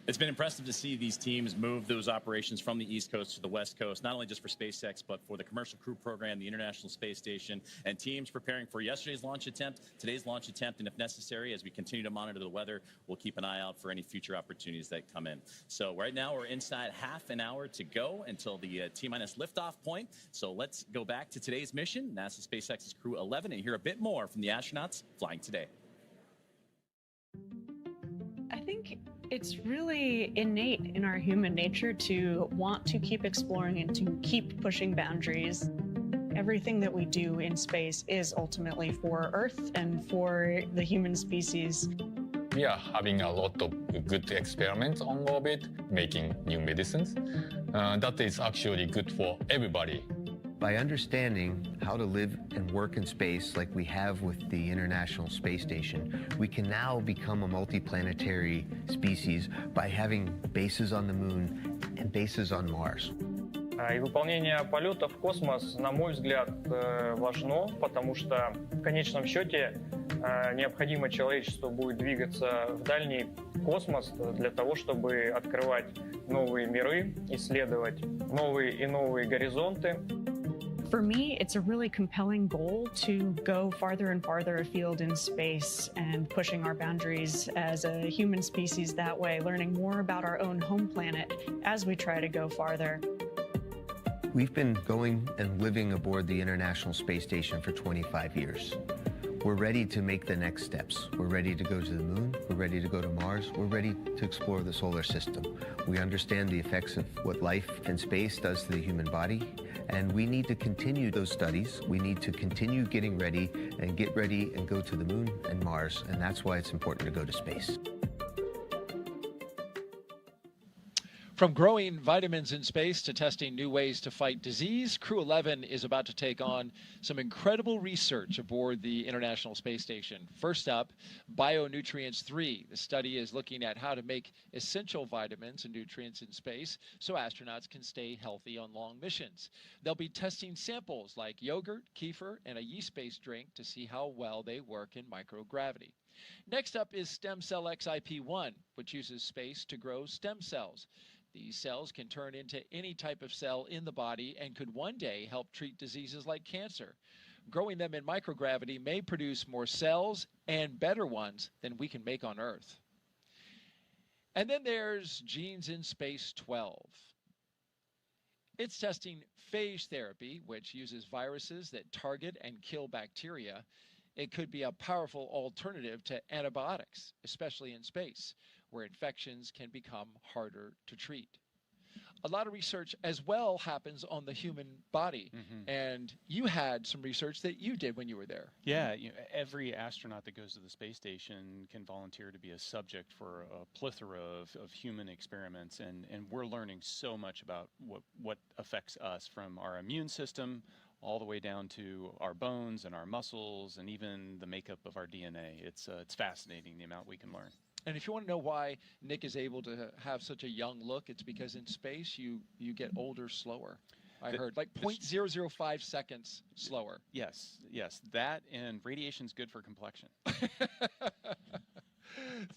It's been impressive to see these teams move those operations from the East Coast to the West Coast, not only just for SpaceX, but for the Commercial Crew Program, the International Space Station, and teams preparing for yesterday's launch attempt, today's launch attempt, and if necessary, as we continue to monitor the weather, we'll keep an eye out for any future opportunities that come in. So right now, we're inside half an hour to go until the T-minus liftoff point. So let's go back to today's mission, NASA SpaceX's Crew-11, and hear a bit more from the astronauts flying today. I think it's really innate in our human nature to want to keep exploring and to keep pushing boundaries. Everything that we do in space is ultimately for Earth and for the human species. We are having a lot of good experiments on orbit, making new medicines. That is actually good for everybody. By understanding how to live and work in space like we have with the International Space Station, we can now become a multiplanetary species by having bases on the Moon and bases on Mars. И выполнение полета в космос, на мой взгляд, важно, потому что в конечном счете необходимо человечеству будет двигаться в дальний космос для того, чтобы открывать новые миры, исследовать новые и новые горизонты. For me, it's a really compelling goal to go farther and farther afield in space and pushing our boundaries as a human species that way, learning more about our own home planet as we try to go farther. We've been going and living aboard the International Space Station for 25 years. We're ready to make the next steps. We're ready to go to the Moon. We're ready to go to Mars. We're ready to explore the solar system. We understand the effects of what life in space does to the human body, and we need to continue those studies. We need to continue getting ready and get ready and go to the Moon and Mars, and that's why it's important to go to space. From growing vitamins in space to testing new ways to fight disease, Crew-11 is about to take on some incredible research aboard the International Space Station. First up, Bionutrients 3. The study is looking at how to make essential vitamins and nutrients in space so astronauts can stay healthy on long missions. They'll be testing samples like yogurt, kefir, and a yeast-based drink to see how well they work in microgravity. Next up is Stem Cell XIP-1, which uses space to grow stem cells. These cells can turn into any type of cell in the body and could one day help treat diseases like cancer. Growing them in microgravity may produce more cells and better ones than we can make on Earth. And then there's Genes in Space 12. It's testing phage therapy, which uses viruses that target and kill bacteria. It could be a powerful alternative to antibiotics, especially in space, where infections can become harder to treat. A lot of research as well happens on the human body, and you had some research that you did when you were there. Yeah, every astronaut that goes to the space station can volunteer to be a subject for a plethora of human experiments, and we're learning so much about what affects us, from our immune system all the way down to our bones and our muscles and even the makeup of our DNA. It's fascinating, the amount we can learn. And if you want to know why Nick is able to have such a young look, it's because in space you get older slower. I heard like 0.005 seconds slower. Yes, that and radiation's good for complexion.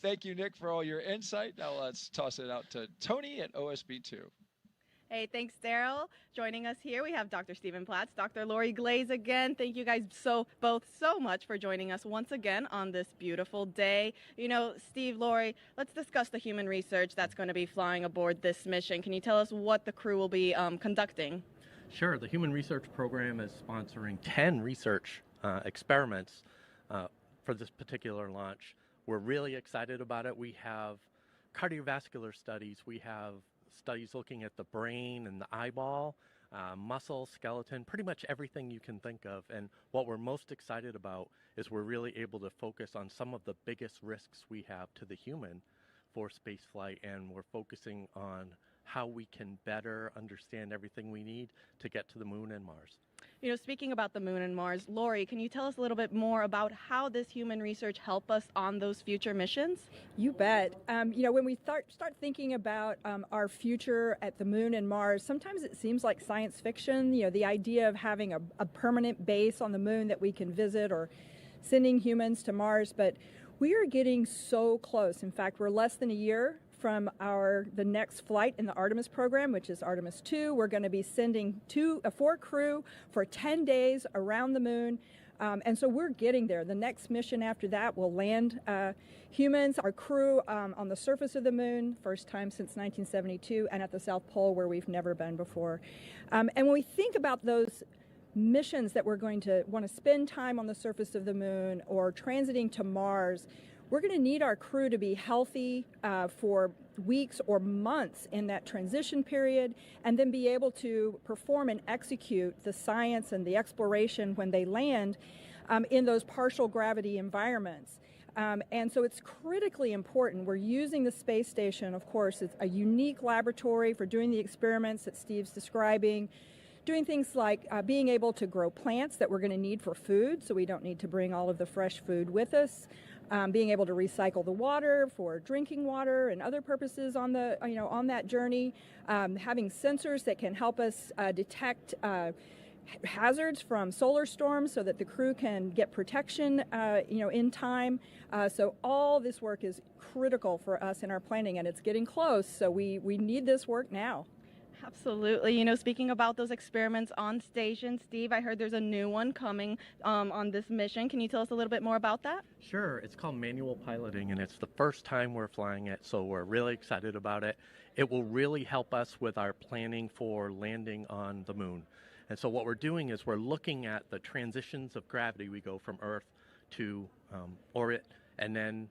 Thank you, Nick, for all your insight. Now let's toss it out to Tony at OSB2. Hey, thanks, Daryl. Joining us here, we have Dr. Stephen Platts, Dr. Lori Glaze again. Thank you guys both so much for joining us once again on this beautiful day. You know, Steve, Lori, let's discuss the human research that's going to be flying aboard this mission. Can you tell us what the crew will be conducting? Sure. The Human Research Program is sponsoring 10 research experiments for this particular launch. We're really excited about it. We have cardiovascular studies. We have studies looking at the brain and the eyeball, muscle, skeleton, pretty much everything you can think of. And what we're most excited about is we're really able to focus on some of the biggest risks we have to the human for spaceflight, and we're focusing on how we can better understand everything we need to get to the moon and Mars. You know, speaking about the moon and Mars, Lori, can you tell us a little bit more about how this human research help us on those future missions? You bet. You know, when we start thinking about our future at the moon and Mars, sometimes it seems like science fiction. You know, the idea of having a permanent base on the moon that we can visit, or sending humans to Mars, but we are getting so close. In fact, we're less than a year from the next flight in the Artemis program, which is Artemis 2. We're going to be sending 4 crew for 10 days around the moon. And so we're getting there. The next mission after that will land humans, our crew, on the surface of the moon, first time since 1972, and at the South Pole, where we've never been before. And when we think about those missions that we're going to want to spend time on the surface of the moon or transiting to Mars, we're going to need our crew to be healthy for weeks or months in that transition period, and then be able to perform and execute the science and the exploration when they land in those partial gravity environments. And so it's critically important. We're using the space station, of course. It's a unique laboratory for doing the experiments that Steve's describing, doing things like being able to grow plants that we're going to need for food, so we don't need to bring all of the fresh food with us. Being able to recycle the water for drinking water and other purposes on the on that journey. Having sensors that can help us detect hazards from solar storms, so that the crew can get protection in time. So all this work is critical for us in our planning, and it's getting close. So we need this work now. Absolutely. You know, speaking about those experiments on station, Steve, I heard there's a new one coming on this mission. Can you tell us a little bit more about that? Sure. It's called manual piloting, and it's the first time we're flying it, so we're really excited about it. It will really help us with our planning for landing on the moon. And so what we're doing is we're looking at the transitions of gravity. We go from Earth to orbit, and then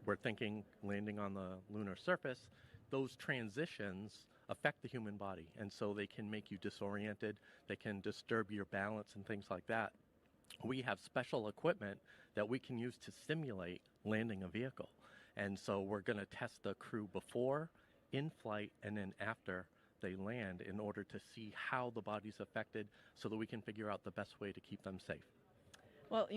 we're thinking landing on the lunar surface. Those transitions affect the human body, and so they can make you disoriented, they can disturb your balance and things like that. We have special equipment that we can use to simulate landing a vehicle, and so we're going to test the crew before, in flight and then after they land in order to see how the body's affected so that we can figure out the best way to keep them safe. Well,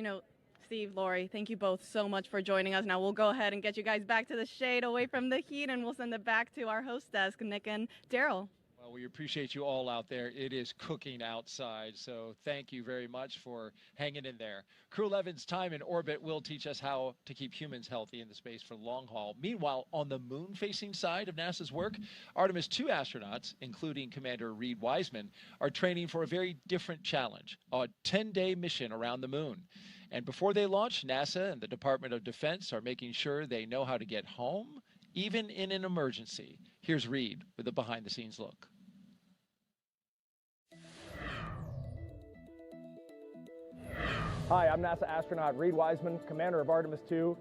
Steve, Lori, thank you both so much for joining us. Now we'll go ahead and get you guys back to the shade, away from the heat, and we'll send it back to our host desk, Nick and Daryl. Well, we appreciate you all out there. It is cooking outside, so thank you very much for hanging in there. Crew-11's time in orbit will teach us how to keep humans healthy in the space for long haul. Meanwhile, on the moon-facing side of NASA's work, Artemis 2 astronauts, including Commander Reed Wiseman, are training for a very different challenge, a 10-day mission around the moon. And before they launch, NASA and the Department of Defense are making sure they know how to get home, even in an emergency. Here's Reed with a behind-the-scenes look. Hi, I'm NASA astronaut Reed Wiseman, commander of Artemis 2.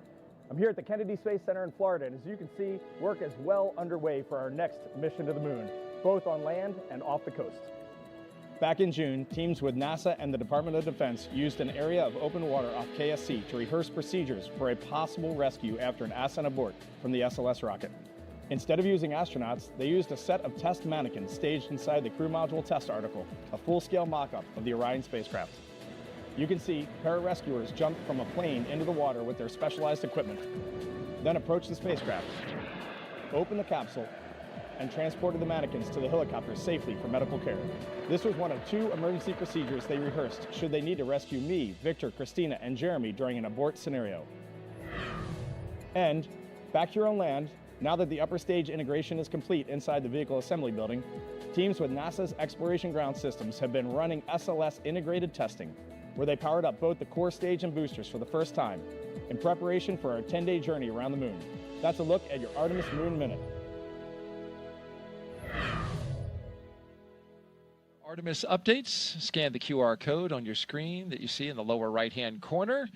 I'm here at the Kennedy Space Center in Florida, and as you can see, work is well underway for our next mission to the moon, both on land and off the coast. Back in June, teams with NASA and the Department of Defense used an area of open water off KSC to rehearse procedures for a possible rescue after an ascent abort from the SLS rocket. Instead of using astronauts, they used a set of test mannequins staged inside the crew module test article, a full-scale mock-up of the Orion spacecraft. You can see pararescuers jumped from a plane into the water with their specialized equipment, then approached the spacecraft, opened the capsule, and transported the mannequins to the helicopter safely for medical care. This was one of 2 emergency procedures they rehearsed should they need to rescue me, Victor, Christina, and Jeremy during an abort scenario. And back here on land, now that the upper stage integration is complete inside the vehicle assembly building, teams with NASA's Exploration Ground Systems have been running SLS integrated testing, where they powered up both the core stage and boosters for the first time in preparation for our 10-day journey around the moon. That's a look at your Artemis Moon Minute. Artemis updates, scan the QR code on your screen that you see in the lower right-hand corner,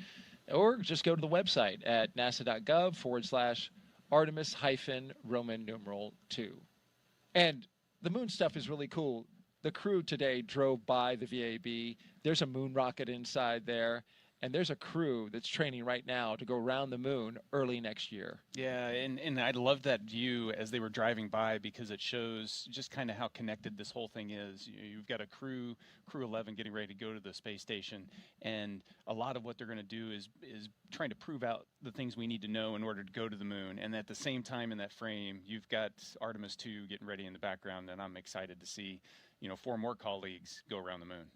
or just go to the website at nasa.gov/Artemis-Roman numeral 2. And the moon stuff is really cool. The crew today drove by the VAB. There's a moon rocket inside there, and there's a crew that's training right now to go around the moon early next year. Yeah, and I love that view as they were driving by because it shows just kind of how connected this whole thing is. You've got a Crew-11 getting ready to go to the space station, and a lot of what they're going to do is trying to prove out the things we need to know in order to go to the moon. And at the same time in that frame, you've got Artemis 2 getting ready in the background, and I'm excited to see 4 more colleagues go around the moon.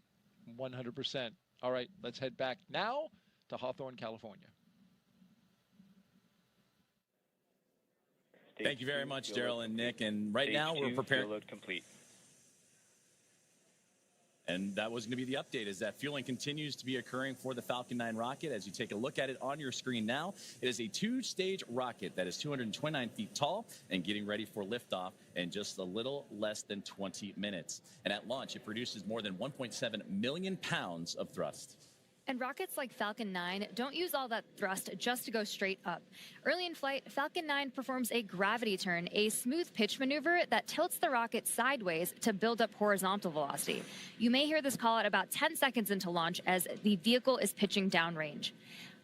100%. All right, let's head back now to Hawthorne, California. Thank you very much, Daryl and Nick. And right now we're preparing. Load complete. And that was going to be the update, is that fueling continues to be occurring for the Falcon 9 rocket. As you take a look at it on your screen now, it is a 2-stage rocket that is 229 feet tall and getting ready for liftoff in just a little less than 20 minutes. And at launch, it produces more than 1.7 million pounds of thrust. And rockets like Falcon 9 don't use all that thrust just to go straight up. Early in flight, Falcon 9 performs a gravity turn, a smooth pitch maneuver that tilts the rocket sideways to build up horizontal velocity. You may hear this call at about 10 seconds into launch as the vehicle is pitching downrange.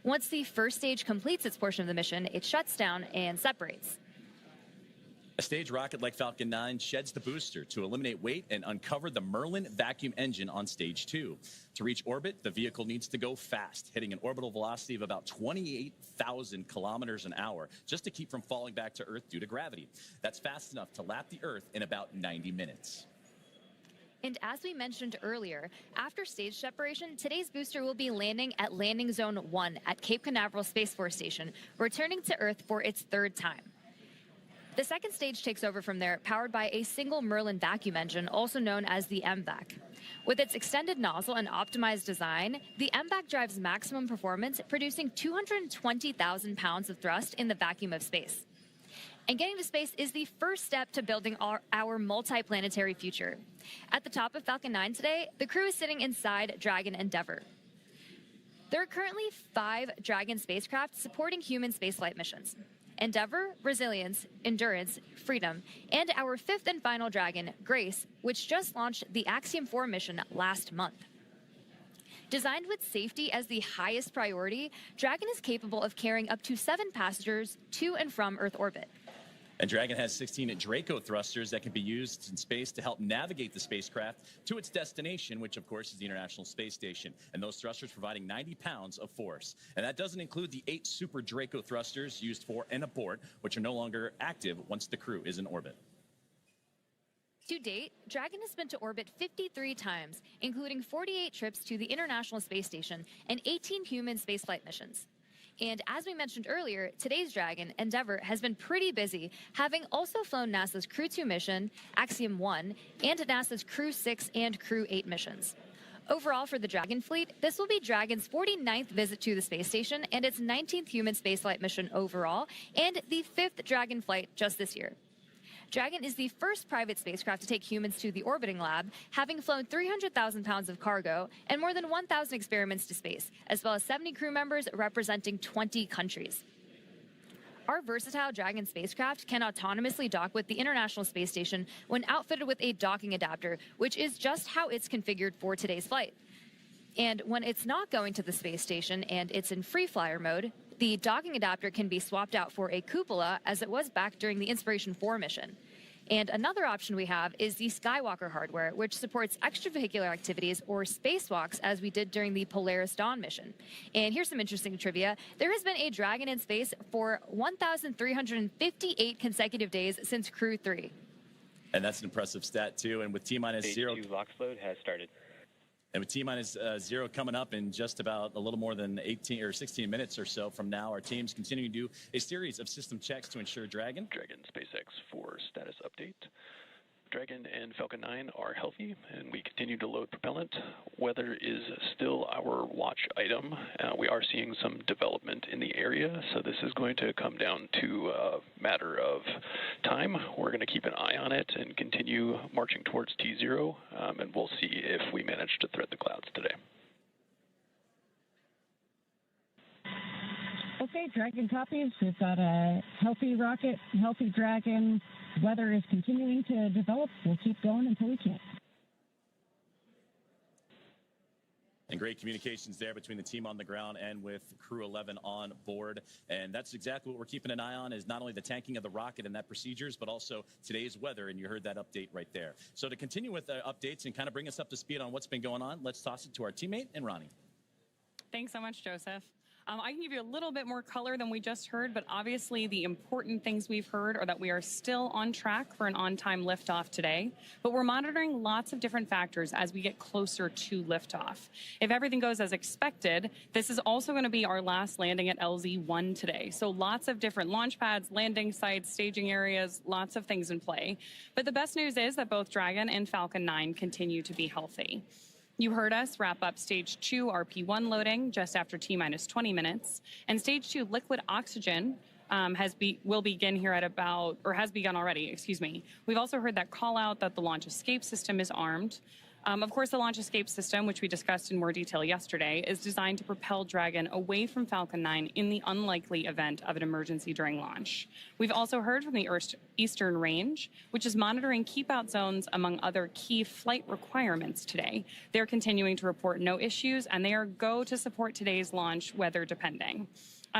Once the first stage completes its portion of the mission, it shuts down and separates. A stage rocket like Falcon 9 sheds the booster to eliminate weight and uncover the Merlin vacuum engine on stage 2. To reach orbit, the vehicle needs to go fast, hitting an orbital velocity of about 28,000 kilometers an hour, just to keep from falling back to Earth due to gravity. That's fast enough to lap the Earth in about 90 minutes. And as we mentioned earlier, after stage separation, today's booster will be landing at Landing Zone 1 at Cape Canaveral Space Force Station, returning to Earth for its 3rd time. The second stage takes over from there, powered by a single Merlin vacuum engine, also known as the MVAC. With its extended nozzle and optimized design, the MVAC drives maximum performance, producing 220,000 pounds of thrust in the vacuum of space. And getting to space is the first step to building our multi-planetary future. At the top of Falcon 9 today, the crew is sitting inside Dragon Endeavour. There are currently 5 Dragon spacecraft supporting human spaceflight missions: Endeavour, Resilience, Endurance, Freedom, and our 5th and final Dragon, Grace, which just launched the Axiom 4 mission last month. Designed with safety as the highest priority, Dragon is capable of carrying up to 7 passengers to and from Earth orbit. And Dragon has 16 Draco thrusters that can be used in space to help navigate the spacecraft to its destination, which of course is the International Space Station. And those thrusters providing 90 pounds of force. And that doesn't include the 8 Super Draco thrusters used for and aboard, which are no longer active once the crew is in orbit. To date, Dragon has been to orbit 53 times, including 48 trips to the International Space Station and 18 human spaceflight missions. And as we mentioned earlier, today's Dragon, Endeavour, has been pretty busy, having also flown NASA's Crew-2 mission, Axiom 1, and NASA's Crew-6 and Crew-8 missions. Overall, for the Dragon fleet, this will be Dragon's 49th visit to the space station and its 19th human spaceflight mission overall, and the 5th Dragon flight just this year. Dragon is the first private spacecraft to take humans to the orbiting lab, having flown 300,000 pounds of cargo and more than 1,000 experiments to space, as well as 70 crew members representing 20 countries. Our versatile Dragon spacecraft can autonomously dock with the International Space Station when outfitted with a docking adapter, which is just how it's configured for today's flight. And when it's not going to the space station and it's in free flyer mode, the docking adapter can be swapped out for a cupola, as it was back during the Inspiration 4 mission. And another option we have is the Skywalker hardware, which supports extravehicular activities or spacewalks, as we did during the Polaris Dawn mission. And here's some interesting trivia. There has been a Dragon in space for 1,358 consecutive days since Crew 3. And that's an impressive stat, too. And with T-minus 0... Stage 2 LOX load has started. And with T-minus 0 coming up in just about a little more than 18 or 16 minutes or so from now, our team's continuing to do a series of system checks to ensure Dragon SpaceX 4 status update. Dragon and Falcon 9 are healthy, and we continue to load propellant. Weather is still our watch item. We are seeing some development in the area, so this is going to come down to a matter of time. We're going to keep an eye on it and continue marching towards T0, and we'll see if we manage to thread the clouds today. Okay, Dragon copies. We've got a healthy rocket, healthy Dragon. Weather is continuing to develop. We'll keep going until we can't. And great communications there between the team on the ground and with Crew-11 on board. And that's exactly what we're keeping an eye on, is not only the tanking of the rocket and that procedures, but also today's weather. And you heard that update right there. So to continue with the updates and kind of bring us up to speed on what's been going on, let's toss it to our teammate and Ronnie. Thanks so much, Joseph. I can give you a little bit more color than we just heard, but obviously the important things we've heard are that we are still on track for an on-time liftoff today, but we're monitoring lots of different factors as we get closer to liftoff. If everything goes as expected, this is also going to be our last landing at LZ-1 today. So lots of different launch pads, landing sites, staging areas, lots of things in play. But the best news is that both Dragon and Falcon 9 continue to be healthy. You heard us wrap up Stage 2 RP1 loading just after T-minus 20 minutes, and Stage 2 liquid oxygen will begin here at about, or has begun already, excuse me. We've also heard that call out that the launch escape system is armed. Of course, the launch escape system, which we discussed in more detail yesterday, is designed to propel Dragon away from Falcon 9 in the unlikely event of an emergency during launch. We've also heard from the Eastern Range, which is monitoring keep-out zones among other key flight requirements today. They're continuing to report no issues, and they are go to support today's launch, weather depending.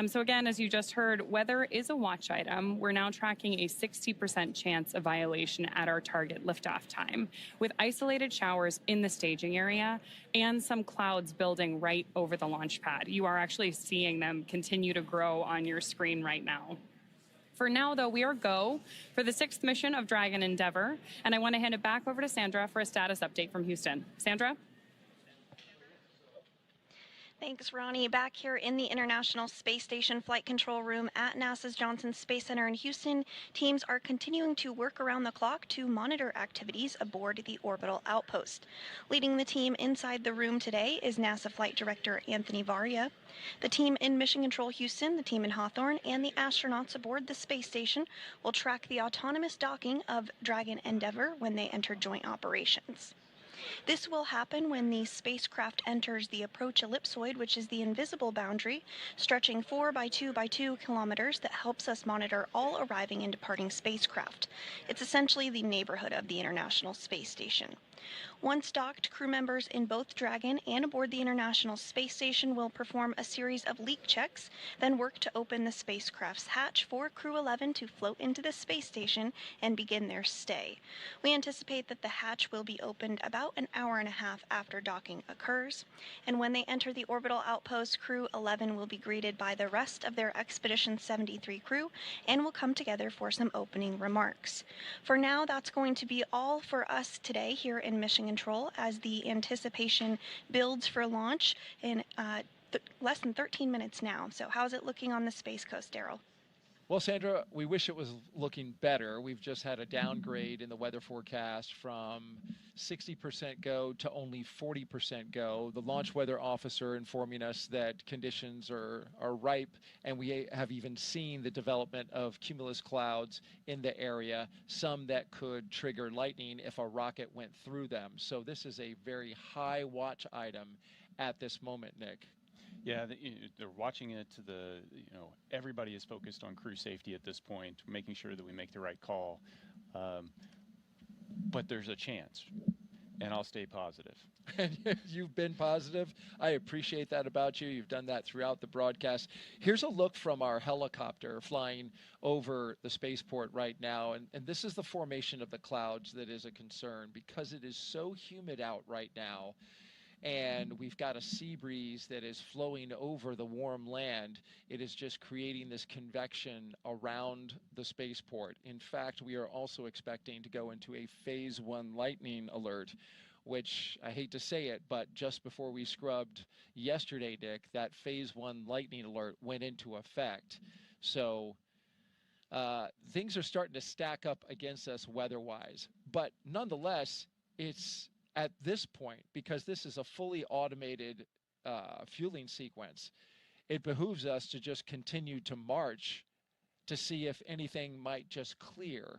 So again, as you just heard, weather is a watch item. We're now tracking a 60% chance of violation at our target liftoff time, with isolated showers in the staging area and some clouds building right over the launch pad. You are actually seeing them continue to grow on your screen right now. For now, though, we are go for the 6th mission of Dragon Endeavour, and I want to hand it back over to Sandra for a status update from Houston. Sandra? Thanks, Ronnie. Back here in the International Space Station Flight Control Room at NASA's Johnson Space Center in Houston, teams are continuing to work around the clock to monitor activities aboard the orbital outpost. Leading the team inside the room today is NASA Flight Director Anthony Varia. The team in Mission Control Houston, the team in Hawthorne, and the astronauts aboard the space station will track the autonomous docking of Dragon Endeavour when they enter joint operations. This will happen when the spacecraft enters the approach ellipsoid, which is the invisible boundary, stretching 4 by 2 by 2 kilometers that helps us monitor all arriving and departing spacecraft. It's essentially the neighborhood of the International Space Station. Once docked, crew members in both Dragon and aboard the International Space Station will perform a series of leak checks, then work to open the spacecraft's hatch for Crew-11 to float into the space station and begin their stay. We anticipate that the hatch will be opened about an hour and a half after docking occurs, and when they enter the orbital outpost, Crew-11 will be greeted by the rest of their Expedition 73 crew and will come together for some opening remarks. For now, that's going to be all for us today here in Mission Control as the anticipation builds for launch in less than 13 minutes now. So how's it looking on the Space Coast, Daryl? Well, Sandra, we wish it was looking better. We've just had a downgrade in the weather forecast from 60% go to only 40% go. The launch weather officer informing us that conditions are ripe, and we have even seen the development of cumulus clouds in the area, some that could trigger lightning if a rocket went through them. So this is a very high watch item at this moment, Nick. Yeah, they're watching it. Everybody is focused on crew safety at this point, making sure that we make the right call. But there's a chance, and I'll stay positive. You've been positive. I appreciate that about you. You've done that throughout the broadcast. Here's a look from our helicopter flying over the spaceport right now. And this is the formation of the clouds that is a concern because it is so humid out right now. And we've got a sea breeze that is flowing over the warm land. It is just creating this convection around the spaceport. In fact, we are also expecting to go into a phase 1 lightning alert, which I hate to say it, but just before we scrubbed yesterday, Nick, that phase 1 lightning alert went into effect. So things are starting to stack up against us weather-wise. But nonetheless, it's at this point, because this is a fully automated fueling sequence, it behooves us to just continue to march to see if anything might just clear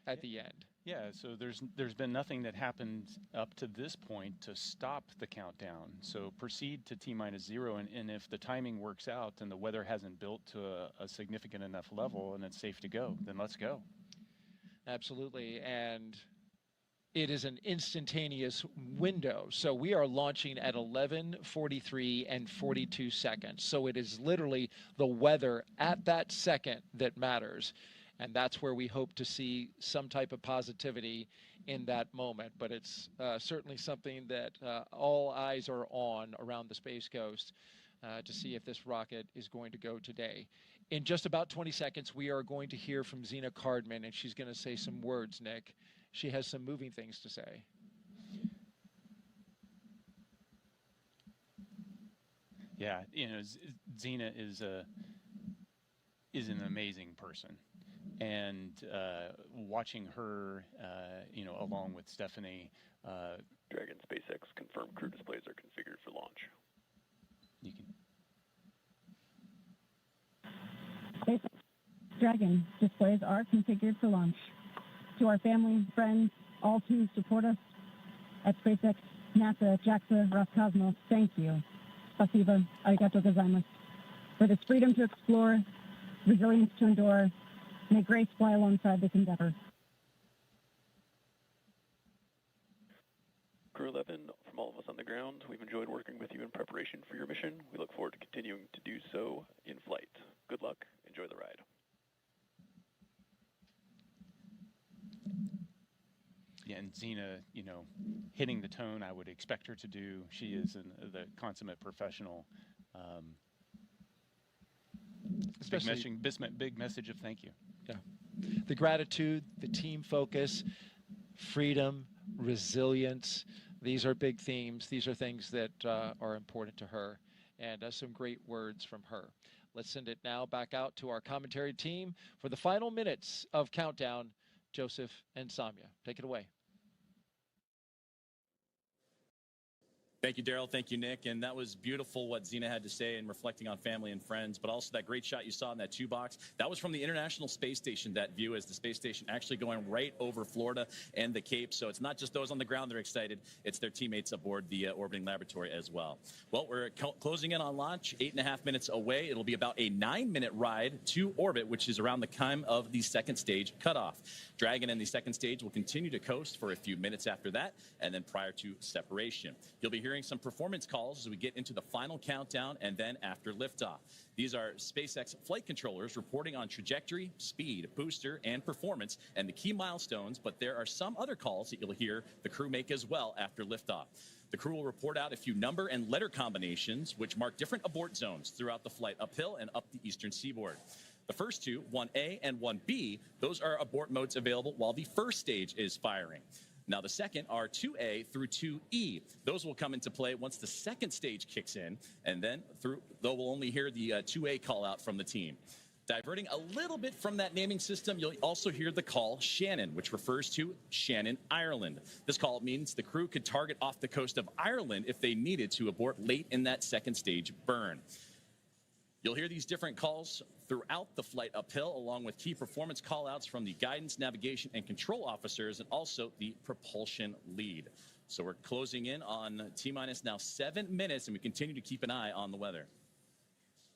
at the end. Yeah, so there's been nothing that happened up to this point to stop the countdown. So proceed to T-0, and if the timing works out and the weather hasn't built to a significant enough level and it's safe to go, then let's go. Absolutely, and it is an instantaneous window. So we are launching at 11:43 and 42 seconds. So it is literally the weather at that second that matters. And that's where we hope to see some type of positivity in that moment. But it's certainly something that all eyes are on around the Space Coast to see if this rocket is going to go today. In just about 20 seconds, we are going to hear from Zena Cardman, and she's going to say some words, Nick. She has some moving things to say. Yeah, Zena is an amazing person, and watching her, along with Stephanie. Dragon SpaceX confirmed crew displays are configured for launch. You can. SpaceX Dragon displays are configured for launch. To our family, friends, all who support us at SpaceX, NASA, JAXA, Roscosmos, thank you. Spasibo, arigato gozaimasu. For this freedom to explore, resilience to endure, may grace fly alongside this endeavor. Crew-11, from all of us on the ground, we've enjoyed working with you in preparation for your mission. We look forward to continuing to do so in flight. Good luck. Enjoy the ride. Yeah, and Zena, hitting the tone I would expect her to do. She is the consummate professional. Big message of thank you. Yeah. The gratitude, the team focus, freedom, resilience. These are big themes. These are things that are important to her, and some great words from her. Let's send it now back out to our commentary team for the final minutes of Countdown. Joseph and Samia, take it away. Thank you, Daryl. Thank you, Nick. And that was beautiful what Zena had to say and reflecting on family and friends, but also that great shot you saw in that 2-box. That was from the International Space Station, that view as the space station actually going right over Florida and the Cape. So it's not just those on the ground that are excited. It's their teammates aboard the orbiting laboratory as well. Well, we're closing in on launch, 8.5 minutes away. It'll be about a 9-minute ride to orbit, which is around the time of the second stage cutoff. Dragon and the second stage will continue to coast for a few minutes after that, and then prior to separation. You'll be hearing some performance calls as we get into the final countdown and then after liftoff. These are SpaceX flight controllers reporting on trajectory, speed, booster, and performance, and the key milestones, but there are some other calls that you'll hear the crew make as well after liftoff. The crew will report out a few number and letter combinations, which mark different abort zones throughout the flight uphill and up the eastern seaboard. The first two, 1A and 1B, those are abort modes available while the first stage is firing. Now, the second are 2A through 2E. Those will come into play once the second stage kicks in, and then though we'll only hear the 2A call out from the team. Diverting a little bit from that naming system, you'll also hear the call Shannon, which refers to Shannon, Ireland. This call means the crew could target off the coast of Ireland if they needed to abort late in that second stage burn. You'll hear these different calls throughout the flight uphill, along with key performance callouts from the guidance, navigation, and control officers, and also the propulsion lead. So we're closing in on T-minus now 7 minutes, and we continue to keep an eye on the weather.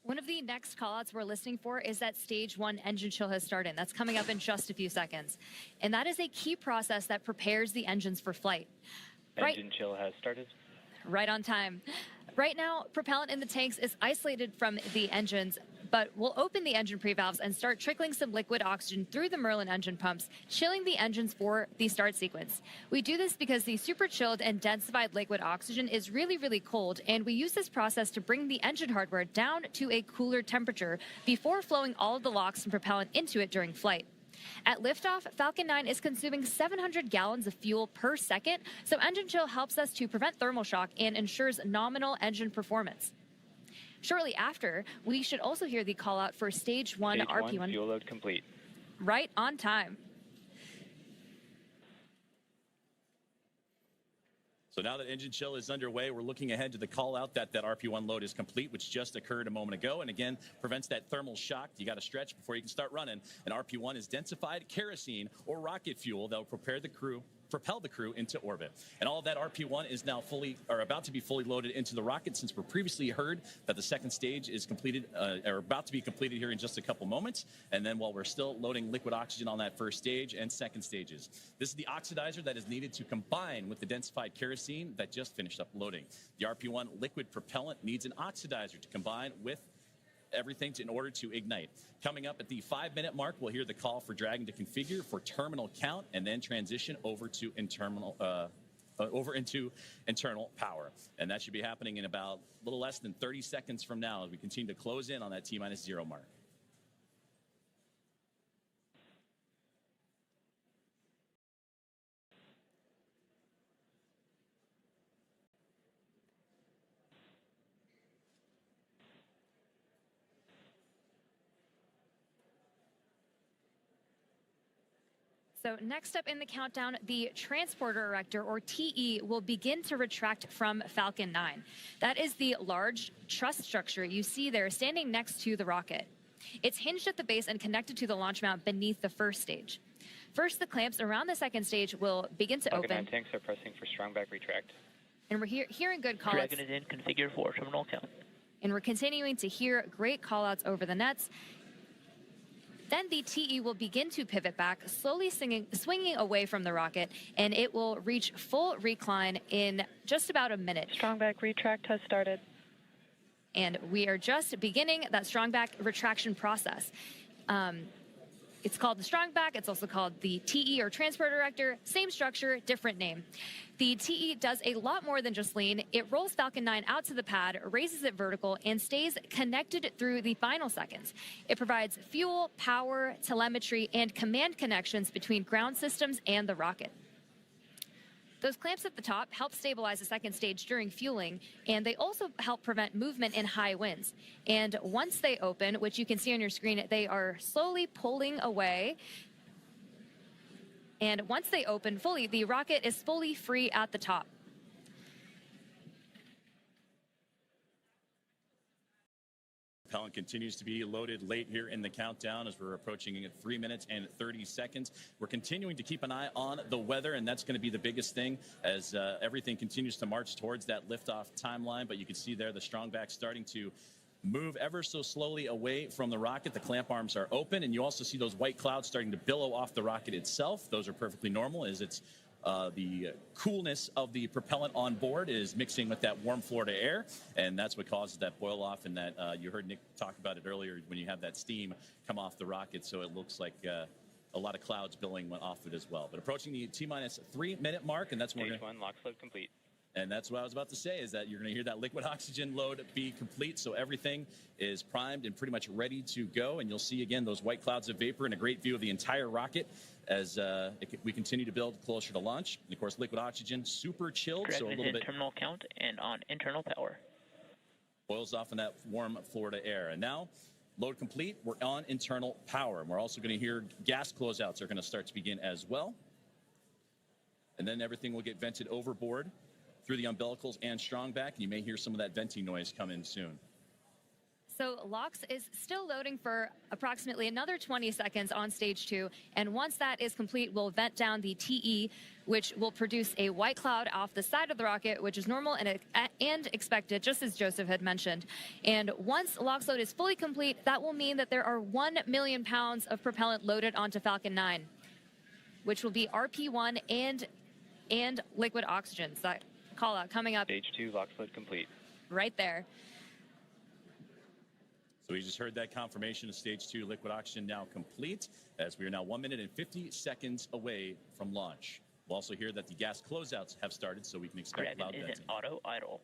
One of the next callouts we're listening for is that stage 1 engine chill has started. That's coming up in just a few seconds. And that is a key process that prepares the engines for flight. Engine chill has started. Right on time. Right now, propellant in the tanks is isolated from the engines, but we'll open the engine pre-valves and start trickling some liquid oxygen through the Merlin engine pumps, chilling the engines for the start sequence. We do this because the super chilled and densified liquid oxygen is really, really cold, and we use this process to bring the engine hardware down to a cooler temperature before flowing all of the LOX and propellant into it during flight. At liftoff, Falcon 9 is consuming 700 gallons of fuel per second, so engine chill helps us to prevent thermal shock and ensures nominal engine performance. Shortly after, we should also hear the call out for stage 1 RP1. Fuel load complete. Right on time. So now that engine chill is underway, we're looking ahead to the call out that RP1 load is complete, which just occurred a moment ago, and again prevents that thermal shock. You got to stretch before you can start running. And RP1 is densified kerosene or rocket fuel that will propel the crew into orbit. And all of that RP1 is now about to be fully loaded into the rocket, since we previously heard that the second stage is completed, or about to be completed here in just a couple moments. And then while we're still loading liquid oxygen on that first stage and second stages. This is the oxidizer that is needed to combine with the densified kerosene that just finished up loading. The RP1 liquid propellant needs an oxidizer to combine with everything in order to ignite. Coming up at the 5-minute mark, we'll hear the call for Dragon to configure for terminal count and then transition over to into internal power. And that should be happening in about a little less than 30 seconds from now as we continue to close in on that T-0 mark. So next up in the countdown, the transporter erector, or TE, will begin to retract from Falcon 9. That is the large truss structure you see there standing next to the rocket. It's hinged at the base and connected to the launch mount beneath the first stage. First, the clamps around the second stage will begin to Falcon open. 9 tanks are pressing for strong back retract. And we're hearing good callouts. Dragon is in, configure for terminal count. And we're continuing to hear great callouts over the nets. Then the TE will begin to pivot back, slowly swinging away from the rocket, and it will reach full recline in just about a minute. Strong back retract has started. And we are just beginning that strong back retraction process. It's called the strong back. It's also called the TE, or transporter erector. Same structure, different name. The TE does a lot more than just lean. It rolls Falcon 9 out to the pad, raises it vertical, and stays connected through the final seconds. It provides fuel, power, telemetry, and command connections between ground systems and the rocket. Those clamps at the top help stabilize the second stage during fueling, and they also help prevent movement in high winds. And once they open, which you can see on your screen, they are slowly pulling away. And once they open fully, the rocket is fully free at the top. Propellant continues to be loaded late here in the countdown as we're approaching 3 minutes and 30 seconds. We're continuing to keep an eye on the weather, and that's going to be the biggest thing as everything continues to march towards that liftoff timeline. But you can see there the strongback starting to move ever so slowly away from the rocket. The clamp arms are open, and you also see those white clouds starting to billow off the rocket itself. Those are perfectly normal as it's the coolness of the propellant on board is mixing with that warm Florida air, and that's what causes that boil off, and that you heard Nick talk about it earlier when you have that steam come off the rocket, so it looks like a lot of clouds billowing went off it as well. But approaching the T-minus 3 minute mark, and that's when Stage 1, LOX load complete. And that's what I was about to say, is that you're going to hear that liquid oxygen load be complete. So everything is primed and pretty much ready to go. And you'll see, again, those white clouds of vapor and a great view of the entire rocket as we continue to build closer to launch. And, of course, liquid oxygen, super chilled. Dragon so a little bit terminal count and on internal power. Boils off in that warm Florida air. And now, load complete. We're on internal power. And we're also going to hear gas closeouts are going to start to begin as well. And then everything will get vented overboard through the umbilicals and strongback, and you may hear some of that venting noise come in soon. So LOX is still loading for approximately another 20 seconds on stage 2, and once that is complete, we'll vent down the TE, which will produce a white cloud off the side of the rocket, which is normal and expected, just as Joseph had mentioned. And once LOX load is fully complete, that will mean that there are 1 million pounds of propellant loaded onto Falcon 9, which will be RP1 and liquid oxygen. So that call out coming up. Stage 2, LOX load complete. Right there. So we just heard that confirmation of stage 2 liquid oxygen now complete, as we are now 1 minute and 50 seconds away from launch. We'll also hear that the gas closeouts have started, so we can expect Dragon cloud is venting. in auto idle.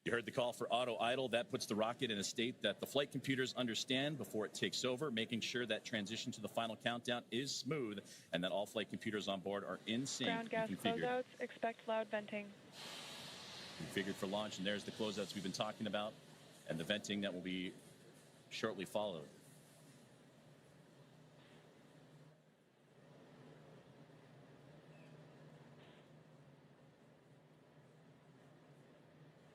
You heard the call for auto idle. That puts the rocket in a state that the flight computers understand before it takes over, making sure that transition to the final countdown is smooth and that all flight computers on board are in sync. Ground gas closeouts, expect loud venting. Configured for launch, and there's the closeouts we've been talking about and the venting that will be shortly followed.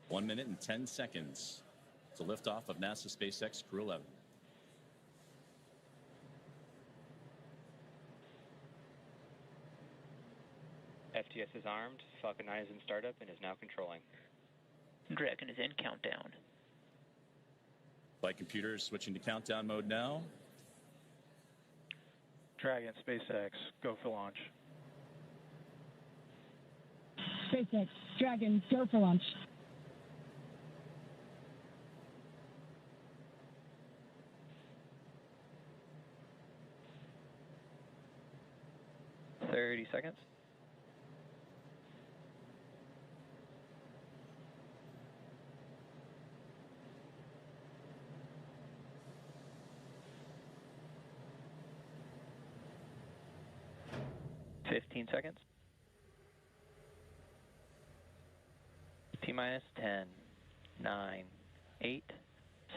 One minute and 10 seconds to liftoff of NASA SpaceX Crew-11. FTS is armed, Falcon 9 is in startup and is now controlling. Dragon is in countdown. Flight computers switching to countdown mode now. Dragon, SpaceX, go for launch. SpaceX, Dragon, go for launch. $30 seconds. $15 seconds. T-minus 10, 9, 8,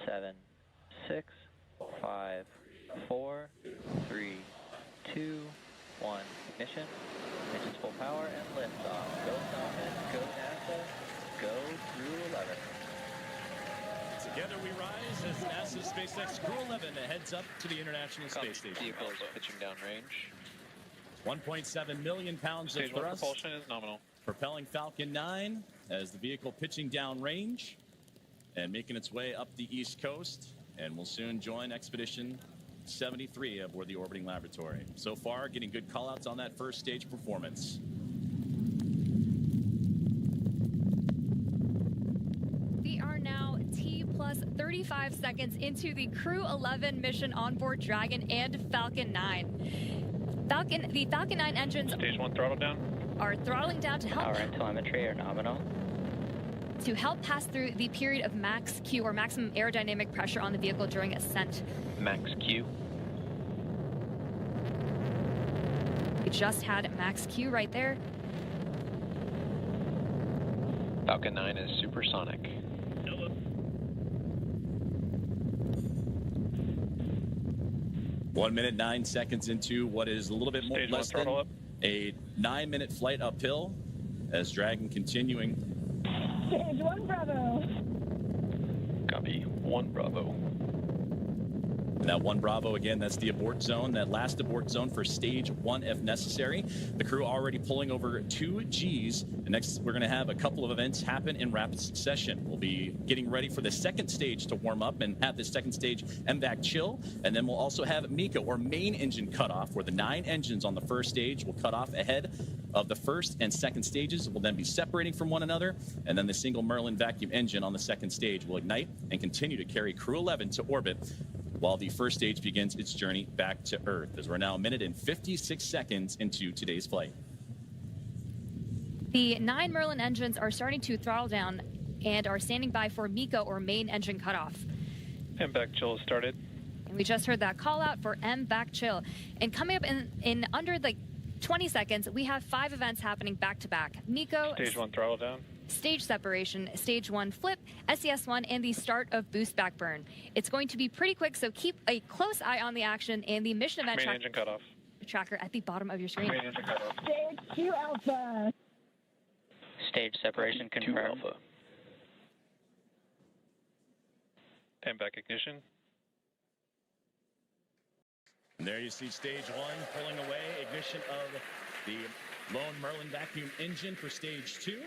7, 6, 5, 4, 3, 2, 1. Ignition. Ignition's full power and liftoff. Go Falcon, go NASA, go Crew-11. Together we rise as NASA's SpaceX Crew-11 heads up to the International Space Station. Vehicle is pitching down range. 1.7 million pounds Stage of thrust. 1 propulsion is nominal. Propelling Falcon 9 as the vehicle pitching down range and making its way up the East Coast, and will soon join Expedition 73 aboard the orbiting laboratory. So far, getting good callouts on that first stage performance. We are now T plus 35 seconds into the Crew-11 mission on board Dragon and Falcon 9. The Falcon 9 engines Stage 1 throttle down. Are throttling down to help Power and telemetry are nominal. To help pass through the period of max Q, or maximum aerodynamic pressure on the vehicle during ascent. Max Q. We just had max Q right there. Falcon 9 is supersonic. 1 minute, 9 seconds into what is a little bit more less than a 9-minute flight uphill as Dragon continuing. Stage 1 Bravo. 1 Bravo. And that 1 Bravo, again, that's the abort zone, that last abort zone for stage 1 if necessary. The crew already pulling over 2 Gs. And next, we're going to have a couple of events happen in rapid succession. We'll be getting ready for the second stage to warm up and have the second stage MVAC chill. And then we'll also have MECO, or main engine cutoff, where the 9 engines on the first stage will cut off ahead of the first and second stages. Will then be separating from one another. And then the single Merlin vacuum engine on the second stage will ignite and continue to carry Crew-11 to orbit, while the first stage begins its journey back to Earth, as we're now 1 minute and 56 seconds into today's flight. The 9 Merlin engines are starting to throttle down and are standing by for MECO, or main engine cutoff. MVAC chill has started. And we just heard that call out for MVAC chill. And coming up in under like 20 seconds, we have 5 events happening back to back. MECO, Stage 1 throttle down. stage separation, stage 1 flip, SES1, and the start of boost back burn. It's going to be pretty quick, so keep a close eye on the action and the mission event Main engine cutoff. tracker at the bottom of your screen. Main engine cutoff. Stage 2 Alpha. Stage separation 2 confirmed. Alpha. MVAC ignition. And there you see stage 1 pulling away, ignition of the lone Merlin vacuum engine for stage 2.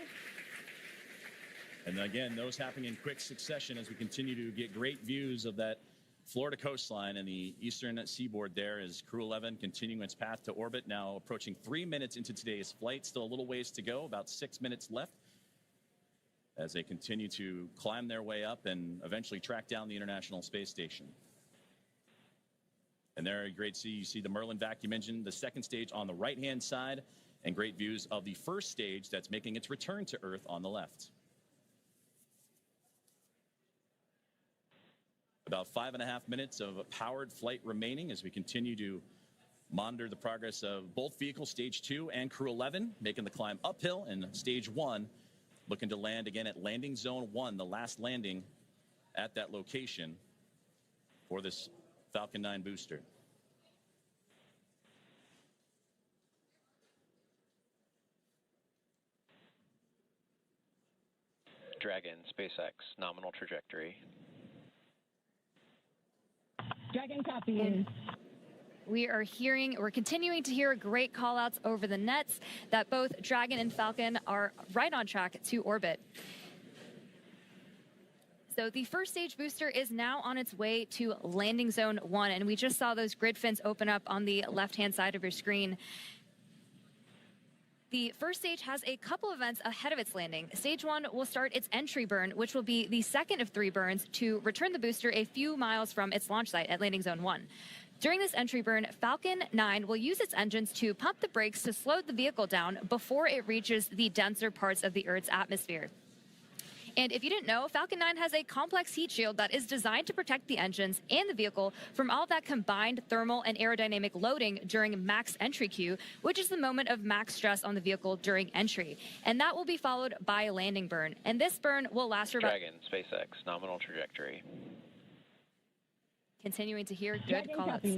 And again, those happening in quick succession as we continue to get great views of that Florida coastline and the eastern seaboard there, as Crew-11 continuing its path to orbit, now approaching 3 minutes into today's flight. Still a little ways to go, about 6 minutes left, as they continue to climb their way up and eventually track down the International Space Station. And there, great you see the Merlin vacuum engine, the second stage on the right-hand side, and great views of the first stage that's making its return to Earth on the left. About 5.5 minutes of powered flight remaining as we continue to monitor the progress of both vehicles, stage 2 and Crew-11, making the climb uphill, and stage 1 looking to land again at landing zone 1, the last landing at that location for this Falcon 9 booster. Dragon, SpaceX, nominal trajectory. Dragon copy. We're continuing to hear great call outs over the nets that both Dragon and Falcon are right on track to orbit. So the first stage booster is now on its way to landing zone 1, and we just saw those grid fins open up on the left-hand side of your screen. The first stage has a couple events ahead of its landing. Stage 1 will start its entry burn, which will be the second of 3 burns to return the booster a few miles from its launch site at landing zone 1. During this entry burn, Falcon 9 will use its engines to pump the brakes to slow the vehicle down before it reaches the denser parts of the Earth's atmosphere. And if you didn't know, Falcon 9 has a complex heat shield that is designed to protect the engines and the vehicle from all that combined thermal and aerodynamic loading during max entry Q, which is the moment of max stress on the vehicle during entry. And that will be followed by a landing burn. And this burn will last for about... Dragon, SpaceX, nominal trajectory. Continuing to hear good call-outs.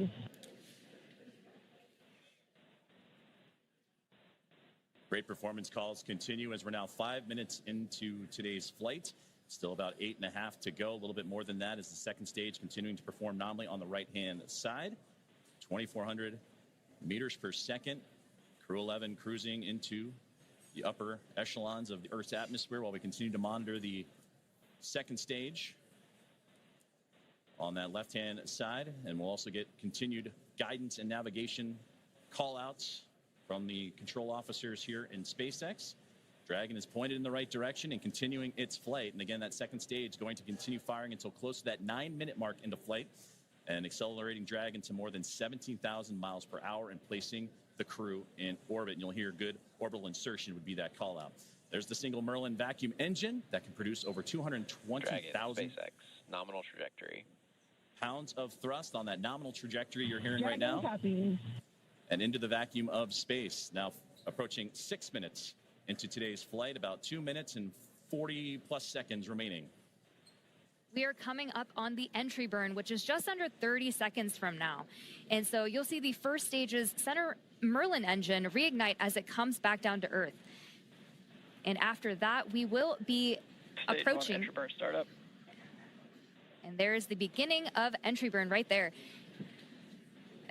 Great performance calls continue as we're now 5 minutes into today's flight. Still about 8.5 to go. A little bit more than that as the second stage continuing to perform nominally on the right-hand side. 2,400 meters per second. Crew-11 cruising into the upper echelons of the Earth's atmosphere while we continue to monitor the second stage on that left-hand side. And we'll also get continued guidance and navigation call-outs from the control officers here in SpaceX. Dragon is pointed in the right direction and continuing its flight. And again, that second stage going to continue firing until close to that 9-minute mark into flight, and accelerating Dragon to more than 17,000 miles per hour and placing the crew in orbit. And you'll hear good orbital insertion would be that call out. There's the single Merlin vacuum engine that can produce over 220,000 SpaceX, nominal trajectory. pounds of thrust on that nominal trajectory you're hearing right now. And into the vacuum of space. Now approaching 6 minutes into today's flight, about 2 minutes and 40 plus seconds remaining. We are coming up on the entry burn, which is just under 30 seconds from now. And so you'll see the first stage's center Merlin engine reignite as it comes back down to Earth. And after that, we will be approaching. Entry burn startup. And there's the beginning of entry burn right there.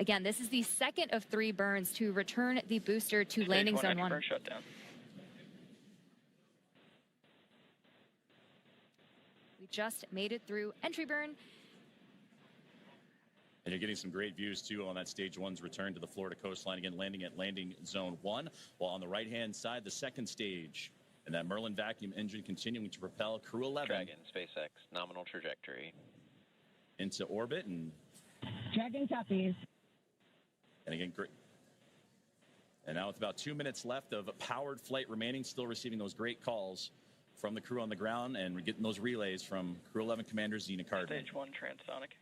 Again, this is the second of 3 burns to return the booster to landing zone 1. Burn shutdown. We just made it through entry burn. And you're getting some great views, too, on that stage 1's return to the Florida coastline. Again, landing at landing zone 1. While on the right-hand side, the second stage. And that Merlin vacuum engine continuing to propel Crew-11. Dragon, SpaceX, nominal trajectory. Into orbit. And Dragon copies. And again, great. And now with about 2 minutes left of powered flight remaining, still receiving those great calls from the crew on the ground, and we're getting those relays from Crew-11 Commander Xena Cardman. Stage 1 transonic.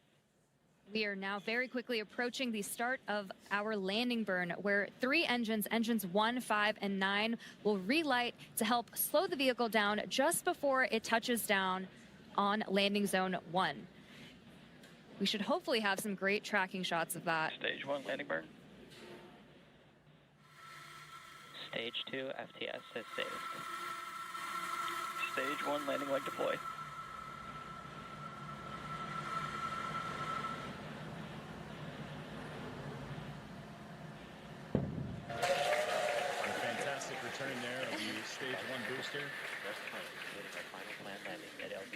We are now very quickly approaching the start of our landing burn, where 3 engines, engines 1, 5, and 9, will relight to help slow the vehicle down just before it touches down on landing zone 1. We should hopefully have some great tracking shots of that. Stage 1 landing burn. Stage 2 FTS has saved. Stage 1 landing leg deploy. Fantastic return there of the stage 1 booster. Just completing our final planned landing at LV.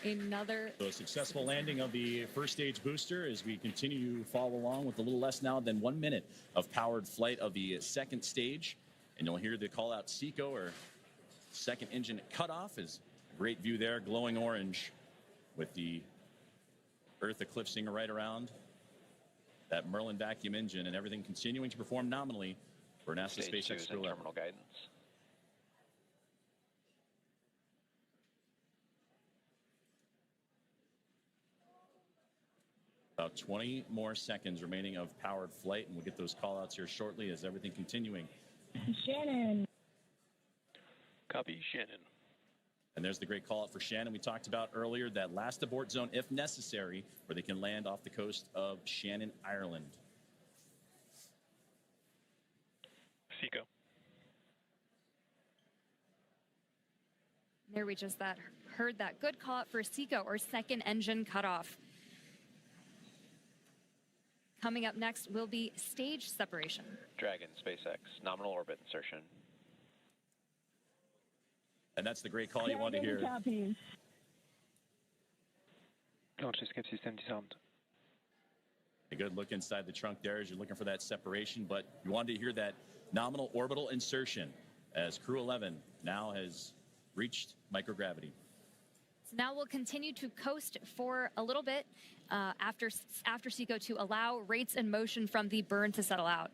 Another So a successful landing of the first stage booster as we continue to follow along with a little less now than 1 minute of powered flight of the second stage. And you'll hear the call out SECO, or second engine cutoff. Is a great view there, glowing orange with the Earth eclipsing right around that Merlin vacuum engine, and everything continuing to perform nominally for NASA SpaceX Crew-11. Terminal guidance. About 20 more seconds remaining of powered flight, and we'll get those call outs here shortly as everything continuing. Shannon. Copy, Shannon. And there's the great call out for Shannon we talked about earlier, that last abort zone if necessary, where they can land off the coast of Shannon, Ireland. SECO. There we just heard that good call out for SECO, or second engine cutoff. Coming up next will be stage separation. Dragon, SpaceX, nominal orbit insertion. And that's the great call you want to hear. Launch-escape system disarmed. A good look inside the trunk there as you're looking for that separation, but you wanted to hear that nominal orbital insertion as Crew-11 now has reached microgravity. So now we'll continue to coast for a little bit after SECO to allow rates and motion from the burn to settle out.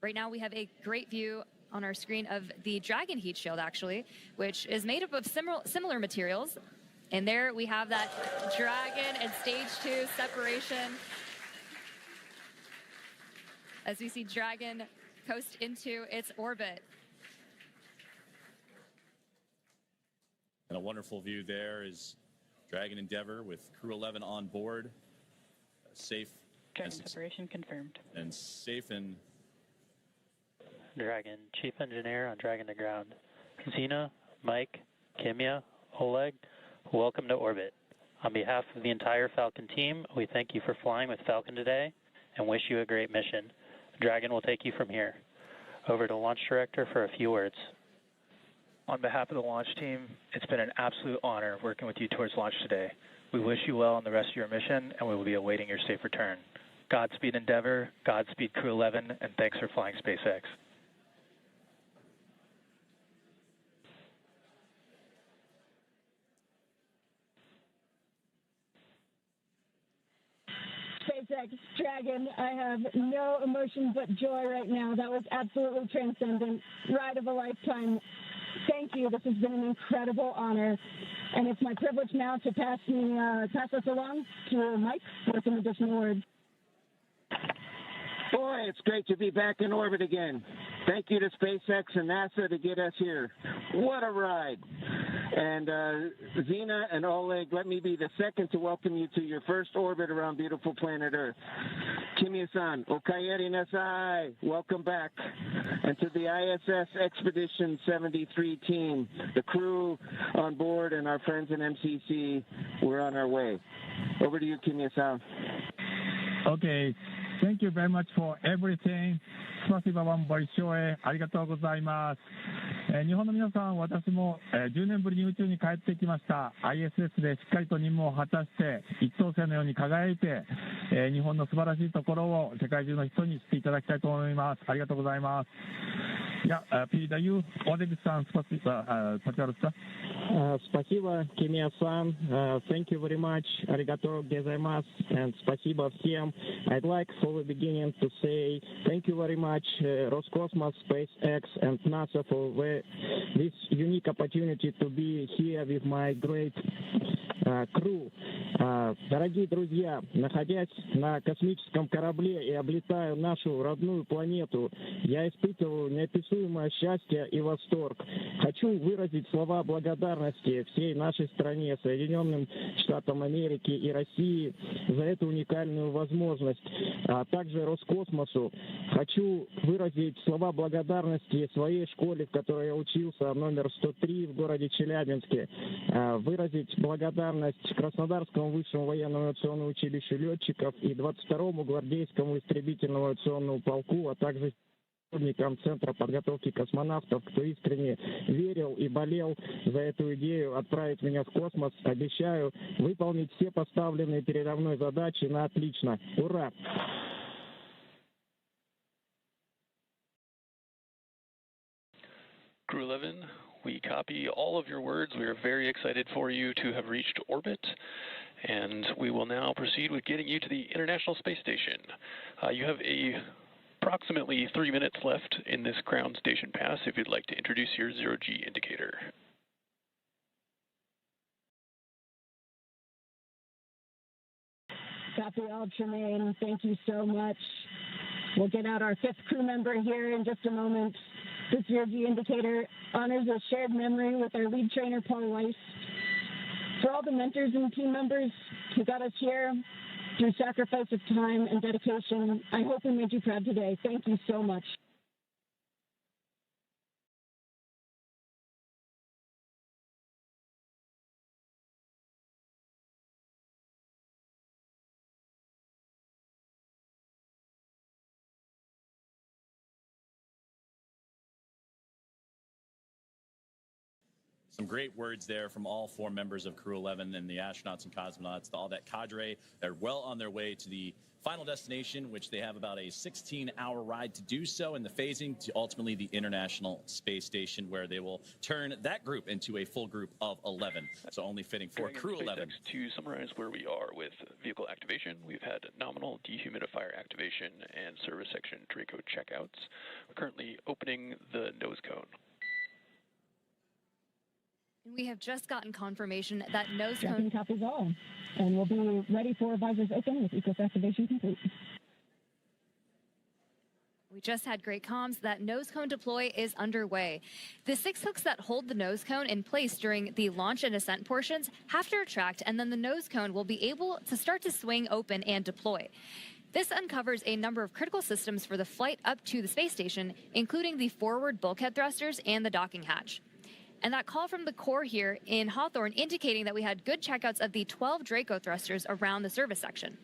Right now we have a great view on our screen of the Dragon heat shield, actually, which is made up of similar materials. And there we have that Dragon and stage 2 separation as we see Dragon coast into its orbit. And a wonderful view there is Dragon Endeavour with Crew-11 on board. Safe. Dragon separation confirmed. And safe and... Dragon, Chief Engineer on Dragon to ground. Xena, Mike, Kimya, Oleg, welcome to orbit. On behalf of the entire Falcon team, we thank you for flying with Falcon today and wish you a great mission. Dragon will take you from here. Over to Launch Director for a few words. On behalf of the launch team, it's been an absolute honor working with you towards launch today. We wish you well on the rest of your mission, and we will be awaiting your safe return. Godspeed Endeavour, Godspeed Crew-11, and thanks for flying SpaceX. SpaceX Dragon, I have no emotion but joy right now. That was absolutely transcendent. Ride of a lifetime. Thank you. This has been an incredible honor. And it's my privilege now to pass us along to Mike with some additional words. Boy, it's great to be back in orbit again. Thank you to SpaceX and NASA to get us here. What a ride. And Zena and Oleg, let me be the second to welcome you to your first orbit around beautiful planet Earth. Kimya-san, okayeri nasai, welcome back. And to the ISS Expedition 73 team, the crew on board and our friends in MCC, we're on our way. Over to you, Kimya-san. Okay, thank you very much for everything. スパシバワンボイショーへありがとうございます。日本の皆さん、私も10年ぶりに宇宙に帰ってきました。ISS でしっかりと任務を果たして一等星のように輝いて、日本の素晴らしいところを世界中の人に知っていただきたいと思います。ありがとうございます。Я передаю Олег-сан, пожалуйста. Спасибо, Kimya-san. Thank you very much. Arigato gozaimasu. And спасибо всем. I'd like for the beginning to say thank you very much, Roscosmos, SpaceX, and NASA for this unique opportunity to be here with my great crew. Дорогие друзья, находясь на космическом корабле и облетая нашу родную планету, я испытываю неописуемое счастье и восторг. Хочу выразить слова благодарности всей нашей стране, Соединенным Штатам Америки и России за эту уникальную возможность, а также Роскосмосу. Хочу выразить слова благодарности своей школе, в которой я учился, номер 103 в городе Челябинске, выразить благодарность Краснодарскому высшему военному авиационному училищу летчиков и 22-му гвардейскому истребительному авиационному полку, а также сотрудникам Центра подготовки космонавтов, кто искренне верил и болел за эту идею отправить меня в космос. Обещаю выполнить все поставленные передо мной задачи на отлично. Ура! Crew-11, we copy all of your words. We are very excited for you to have reached orbit, and we will now proceed with getting you to the International Space Station. You have approximately 3 minutes left in this ground station pass if you'd like to introduce your zero-G indicator. Copy all, Tremaine. Thank you so much. We'll get out our 5th crew member here in just a moment. This zero-G indicator honors a shared memory with our lead trainer, Paul Weiss. For all the mentors and team members who got us here through sacrifice of time and dedication, I hope we made you proud today. Thank you so much. Some great words there from all 4 members of Crew-11 and the astronauts and cosmonauts, all that cadre. They're well on their way to the final destination, which they have about a 16-hour ride to do so, and the phasing to ultimately the International Space Station, where they will turn that group into a full group of 11. So only fitting for Crew-11. To summarize where we are with vehicle activation, we've had nominal dehumidifier activation and service section Draco checkouts. We're currently opening the nose cone. We have just gotten confirmation that nose cone copies all, and we'll be ready for visors open with ECOS activation complete. We just had great comms that nose cone deploy is underway. The 6 hooks that hold the nose cone in place during the launch and ascent portions have to retract, and then the nose cone will be able to start to swing open and deploy. This uncovers a number of critical systems for the flight up to the space station, including the forward bulkhead thrusters and the docking hatch. And that call from the core here in Hawthorne indicating that we had good checkouts of the 12 Draco thrusters around the service section.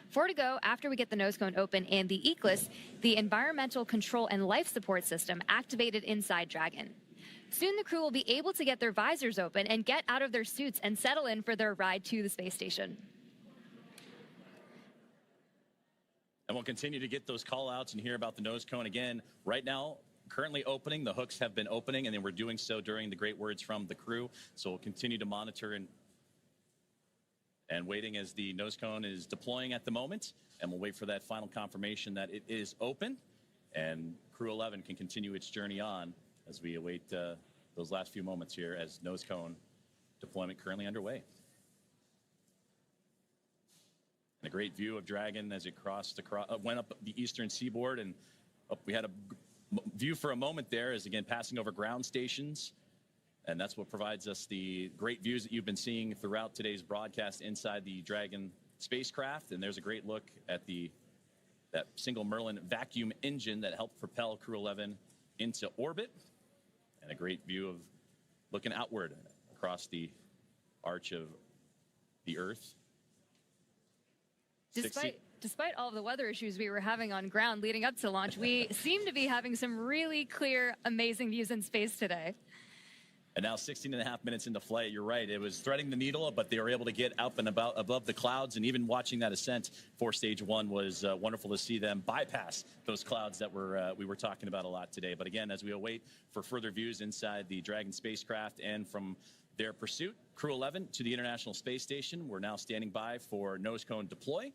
4 to go after we get the nose cone open and the ECLIS, the environmental control and life support system, activated inside Dragon. Soon the crew will be able to get their visors open and get out of their suits and settle in for their ride to the space station. And we'll continue to get those call outs and hear about the nose cone again. Right now, currently opening. The hooks have been opening, and they were doing so during the great words from the crew. So we'll continue to monitor and waiting as the nose cone is deploying at the moment. And we'll wait for that final confirmation that it is open. And Crew-11 can continue its journey on as we await those last few moments here as nose cone deployment currently underway. And a great view of Dragon as it went up the eastern seaboard, and we had a view for a moment there is, again, passing over ground stations. And that's what provides us the great views that you've been seeing throughout today's broadcast inside the Dragon spacecraft. And there's a great look at that single Merlin vacuum engine that helped propel Crew-11 into orbit. And a great view of looking outward across the arch of the Earth. Despite all of the weather issues we were having on ground leading up to launch, we seem to be having some really clear, amazing views in space today. And now 16.5 minutes into flight, you're right. It was threading the needle, but they were able to get up and about above the clouds. And even watching that ascent for stage one was wonderful to see them bypass those clouds that we were talking about a lot today. But again, as we await for further views inside the Dragon spacecraft and from their pursuit, Crew-11 to the International Space Station, we're now standing by for nose cone deploy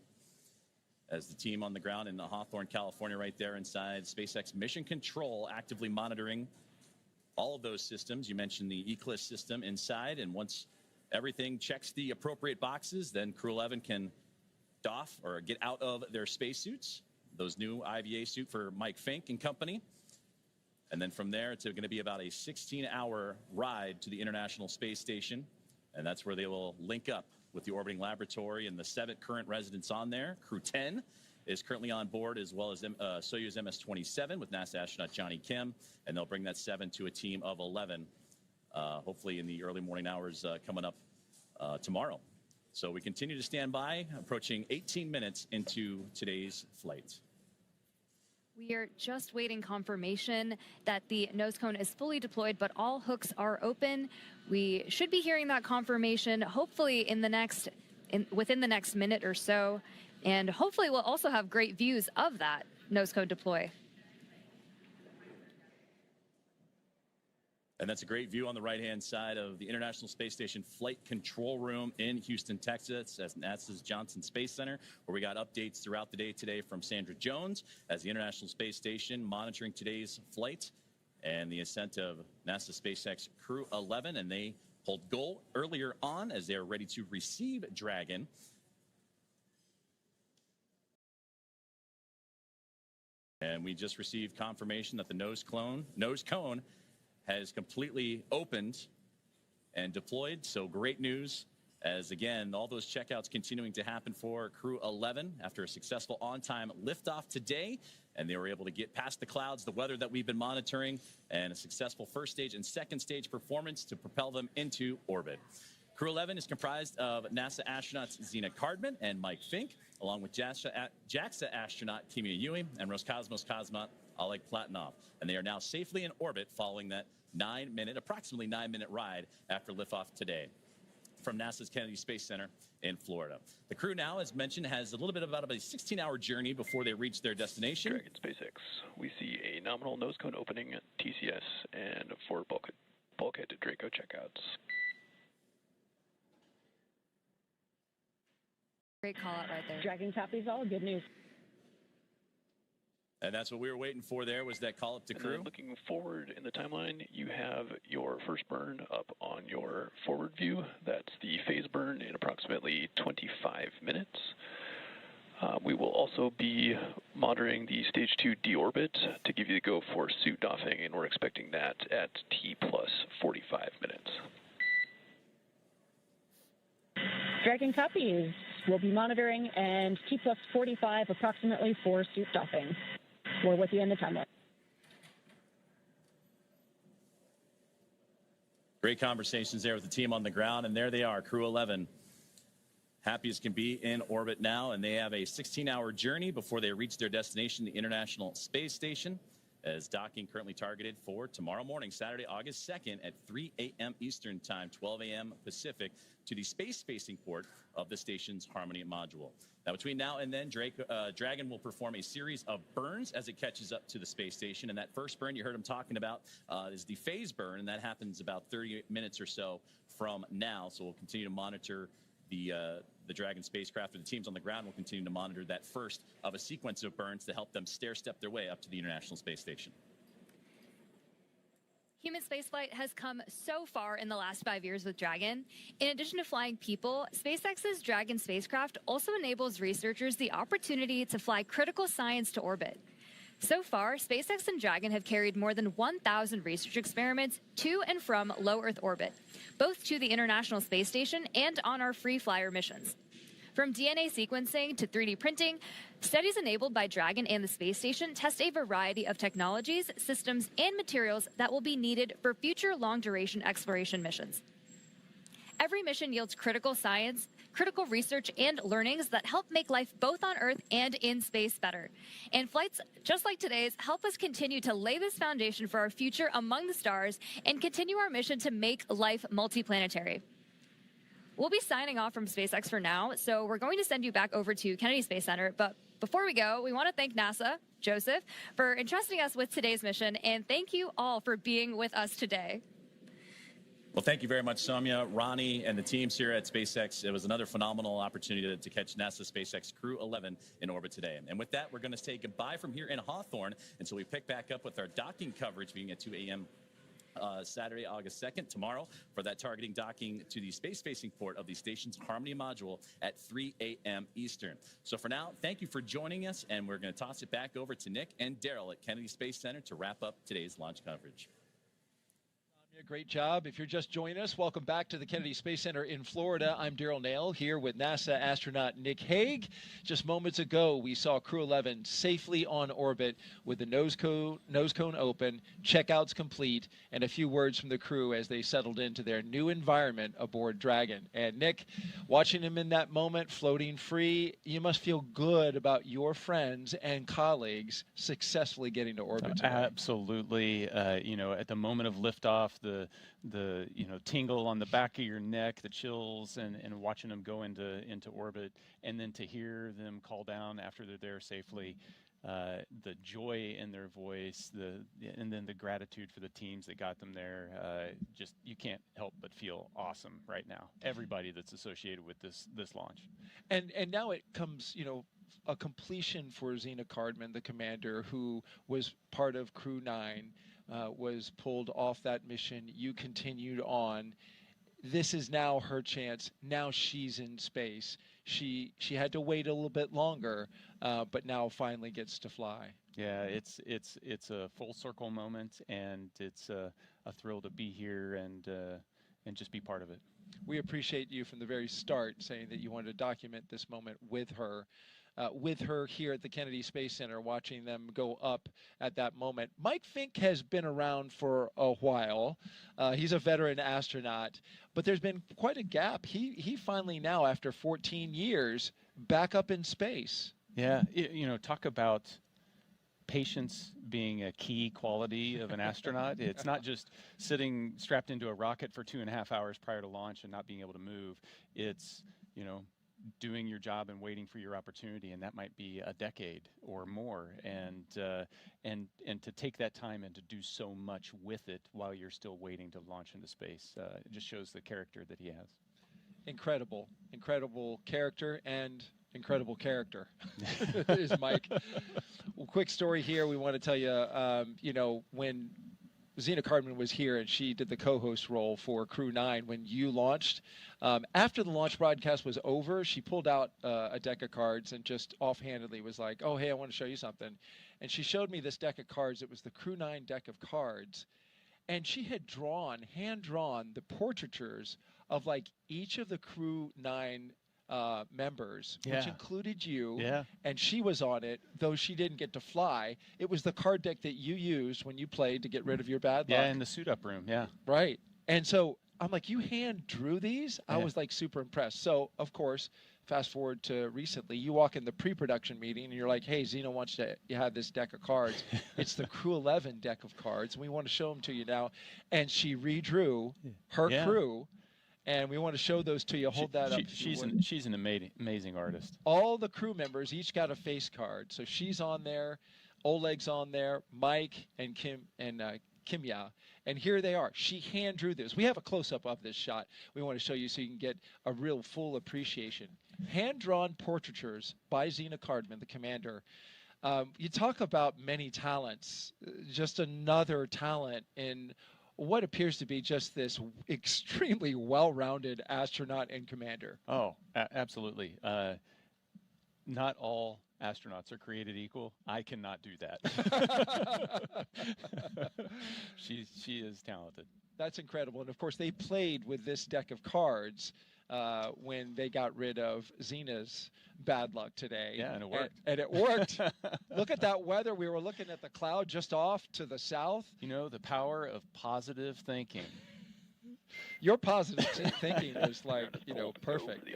as the team on the ground in Hawthorne, California, right there inside SpaceX Mission Control, actively monitoring all of those systems. You mentioned the Eclipse system inside, and once everything checks the appropriate boxes, then Crew-11 can doff or get out of their spacesuits, those new IVA suit for Mike Fink and company. And then from there, it's going to be about a 16-hour ride to the International Space Station, and that's where they will link up with the orbiting laboratory and the 7 current residents on there. Crew-10 is currently on board, as well as Soyuz MS-27 with NASA astronaut Johnny Kim, and they'll bring that 7 to a team of 11, hopefully in the early morning hours coming up tomorrow. So we continue to stand by, approaching 18 minutes into today's flight. We are just waiting confirmation that the nose cone is fully deployed, but all hooks are open. We should be hearing that confirmation hopefully within the next minute or so. And hopefully we'll also have great views of that nose cone deploy. And that's a great view on the right-hand side of the International Space Station Flight Control Room in Houston, Texas, at NASA's Johnson Space Center, where we got updates throughout the day today from Sandra Jones as the International Space Station monitoring today's flight and the ascent of NASA SpaceX Crew-11. And they pulled goal earlier on as they are ready to receive Dragon. And we just received confirmation that the nose cone has completely opened and deployed. So great news, as again, all those checkouts continuing to happen for Crew-11 after a successful on-time liftoff today. And they were able to get past the clouds, the weather that we've been monitoring, and a successful first stage and second stage performance to propel them into orbit. Crew-11 is comprised of NASA astronauts Zena Cardman and Mike Fink, along with JAXA astronaut Kimia Yui and Roscosmos cosmonaut Oleg Platonov. And they are now safely in orbit following that approximately 9-minute ride after liftoff today from NASA's Kennedy Space Center in Florida. The crew now, as mentioned, has a little bit about a 16-hour journey before they reach their destination. Dragon SpaceX, we see a nominal nose cone opening at TCS and 4 bulkhead to Draco checkouts. Great call out right there. Dragon copies all. Good news. And that's what we were waiting for there, was that call up to crew. Looking forward in the timeline, you have your first burn up on your forward view. That's the phase burn in approximately 25 minutes. We will also be monitoring the stage 2 deorbit to give you the go for suit doffing, and we're expecting that at T plus 45 minutes. Dragon copies. We'll be monitoring, and T plus 45 approximately for suit doffing. We're with you in the timeline. Great conversations there with the team on the ground, and there they are, Crew-11. Happy as can be in orbit now, and they have a 16-hour journey before they reach their destination, the International Space Station, as docking currently targeted for tomorrow morning, Saturday, August 2nd at 3 a.m. Eastern Time, 12 a.m. Pacific, to the space-facing port of the station's Harmony module. Now, between now and then, Dragon will perform a series of burns as it catches up to the space station. And that first burn you heard him talking about is the phase burn, and that happens about 30 minutes or so from now. So we'll continue to monitor the Dragon spacecraft, and the teams on the ground will continue to monitor that first of a sequence of burns to help them stair-step their way up to the International Space Station. Human spaceflight has come so far in the last 5 years with Dragon. In addition to flying people, SpaceX's Dragon spacecraft also enables researchers the opportunity to fly critical science to orbit. So far, SpaceX and Dragon have carried more than 1,000 research experiments to and from low Earth orbit, both to the International Space Station and on our free flyer missions. From DNA sequencing to 3D printing, studies enabled by Dragon and the space station test a variety of technologies, systems, and materials that will be needed for future long-duration exploration missions. Every mission yields critical science, critical research, and learnings that help make life both on Earth and in space better. And flights just like today's help us continue to lay this foundation for our future among the stars and continue our mission to make life multiplanetary. We'll be signing off from SpaceX for now, so we're going to send you back over to Kennedy Space Center. But before we go, we want to thank NASA, Joseph, for entrusting us with today's mission, and thank you all for being with us today. Well, thank you very much, Soumya, Ronnie, and the teams here at SpaceX. It was another phenomenal opportunity to catch NASA SpaceX Crew-11 in orbit today. And with that, we're going to say goodbye from here in Hawthorne until we pick back up with our docking coverage beginning at 2 a.m. Saturday, August 2nd, tomorrow, for that targeting docking to the space-facing port of the station's Harmony module at 3 a.m. Eastern. So for now, thank you for joining us, and we're going to toss it back over to Nick and Daryl at Kennedy Space Center to wrap up today's launch coverage. Great job. If you're just joining us, welcome back to the Kennedy Space Center in Florida. I'm Daryl Nail here with NASA astronaut Nick Hague. Just moments ago, we saw Crew-11 safely on orbit with the nose cone open, checkouts complete, and a few words from the crew as they settled into their new environment aboard Dragon. And Nick, watching him in that moment, floating free, you must feel good about your friends and colleagues successfully getting to orbit today. Absolutely. You know, at the moment of liftoff, the tingle on the back of your neck, the chills, and watching them go into orbit, and then to hear them call down after they're there safely, the joy in their voice, and then the gratitude for the teams that got them there. Just you can't help but feel awesome right now. Everybody that's associated with this launch. And now it comes, a completion for Zena Cardman, the commander who was part of Crew 9. Was pulled off that mission. You continued on. This is now her chance. Now she's in space. She had to wait a little bit longer, but now finally gets to fly. Yeah, it's a full circle moment, and it's a thrill to be here and just be part of it. We appreciate you from the very start saying that you wanted to document this moment with her. Here at the Kennedy Space Center, watching them go up at that moment. Mike Fink has been around for a while. He's a veteran astronaut, but there's been quite a gap. He finally now, after 14 years, back up in space. Yeah, talk about patience being a key quality of an astronaut. It's not just sitting strapped into a rocket for 2.5 hours prior to launch and not being able to move. It's, doing your job and waiting for your opportunity, and that might be a decade or more, and to take that time and to do so much with it while you're still waiting to launch into space, it just shows the character that he has. Incredible character and incredible character is Mike. Well, quick story here. We want to tell you, when Zena Cardman was here and she did the co-host role for Crew 9 when you launched. After the launch broadcast was over, she pulled out a deck of cards and just offhandedly was like, oh, hey, I want to show you something. And she showed me this deck of cards. It was the Crew 9 deck of cards. And she had hand-drawn the portraitures of each of the Crew 9 members, which included you, and she was on it, though she didn't get to fly. It was the card deck that you used when you played to get rid of your bad luck. Yeah, in the suit-up room, Right. And so I'm like, you hand-drew these? I was super impressed. So, of course, fast forward to recently, you walk in the pre-production meeting and you're like, hey, Zena wants to have this deck of cards. It's the Crew-11 deck of cards. We want to show them to you now. And she redrew her crew. And we want to show those to you. Hold that up. She's an amazing artist. All the crew members each got a face card. So she's on there, Oleg's on there, Mike and Kimya. And here they are. She hand drew this. We have a close-up of this shot. We want to show you so you can get a real full appreciation. Hand-drawn portraitures by Zena Cardman, the commander. You talk about many talents. Just another talent in what appears to be just this extremely well-rounded astronaut and commander. Oh, absolutely. Not all astronauts are created equal. I cannot do that. She is talented. That's incredible. And of course, they played with this deck of cards when they got rid of Zena's bad luck today. Yeah, and it worked. And it worked. Look at that weather. We were looking at the cloud just off to the south. You know, the power of positive thinking. Your positive thinking is like, you know, perfect.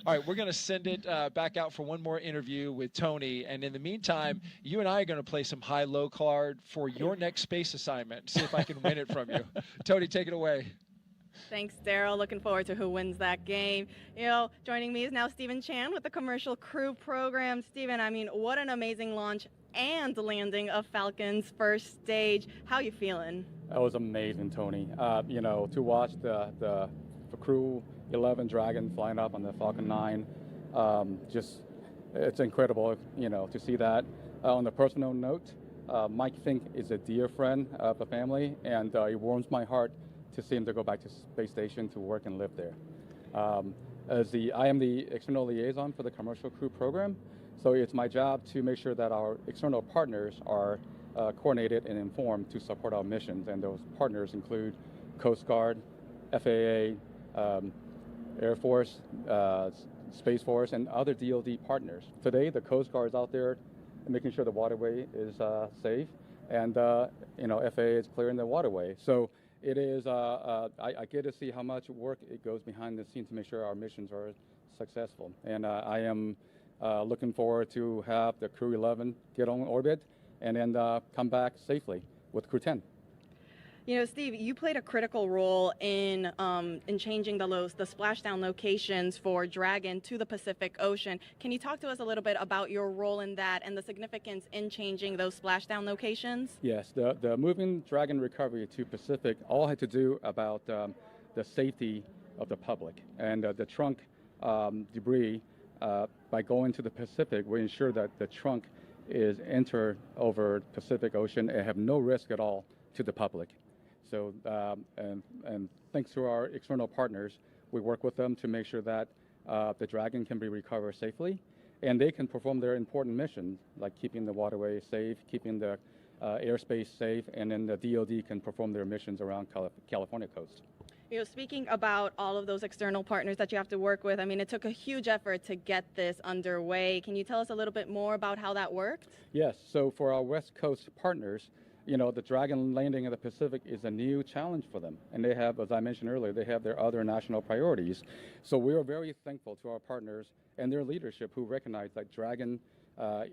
All right, we're going to send it back out for one more interview with Tony. And in the meantime, you and I are going to play some high-low card for your next space assignment. See if I can win it from you. Tony, take it away. Thanks, Daryl. Looking forward to who wins that game. You know, joining me is now Stephen Chan with the Commercial Crew program. Stephen, I mean, what an amazing launch and landing of Falcon's first stage. How you feeling? That was amazing, Tony. You know, to watch the Crew-11 Dragon flying up on the Falcon 9, just it's incredible, you know, to see that. On a personal note, Mike Fink is a dear friend of the family, and it warms my heart to see him to go back to space station to work and live there. I am the external liaison for the Commercial Crew program, so it's my job to make sure that our external partners are coordinated and informed to support our missions, and those partners include Coast Guard, FAA, Air Force, Space Force, and other DoD partners. Today, the Coast Guard is out there making sure the waterway is safe, and you know, FAA is clearing the waterway. So it is. I get to see how much work it goes behind the scenes to make sure our missions are successful, and I am looking forward to have the Crew-11 get on orbit and then come back safely with Crew-10. You know, Steve, you played a critical role in changing the splashdown locations for Dragon to the Pacific Ocean. Can you talk to us a little bit about your role in that and the significance in changing those splashdown locations? Yes, the moving Dragon recovery to Pacific all had to do about the safety of the public, and the trunk debris. By going to the Pacific, we ensure that the trunk is entered over Pacific Ocean and have no risk at all to the public. So, and thanks to our external partners, we work with them to make sure that the Dragon can be recovered safely, and they can perform their important missions, like keeping the waterway safe, keeping the airspace safe, and then the DoD can perform their missions around California coast. You know, speaking about all of those external partners that you have to work with, I mean, it took a huge effort to get this underway. Can you tell us a little bit more about how that worked? Yes, so for our West Coast partners, you know, the Dragon landing in the Pacific is a new challenge for them. And they have, as I mentioned earlier, they have their other national priorities. So we are very thankful to our partners and their leadership who recognize that Dragon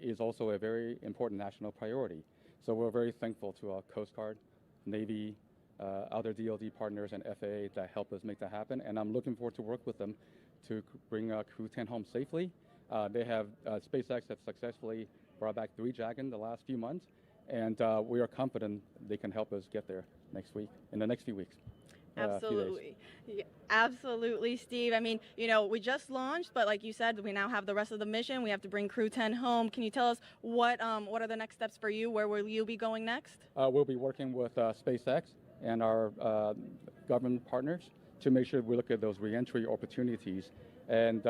is also a very important national priority. So we're very thankful to our Coast Guard, Navy, other DoD partners and FAA that help us make that happen. And I'm looking forward to work with them to bring Crew-10 home safely. They have, SpaceX has successfully brought back 3 Dragon the last few months. And we are confident they can help us get there next week, in the next few weeks. Absolutely. Yeah, absolutely, Steve. I mean, you know, we just launched, but like you said, we now have the rest of the mission. We have to bring Crew-10 home. Can you tell us what are the next steps for you? Where will you be going next? We'll be working with SpaceX and our government partners to make sure we look at those reentry opportunities and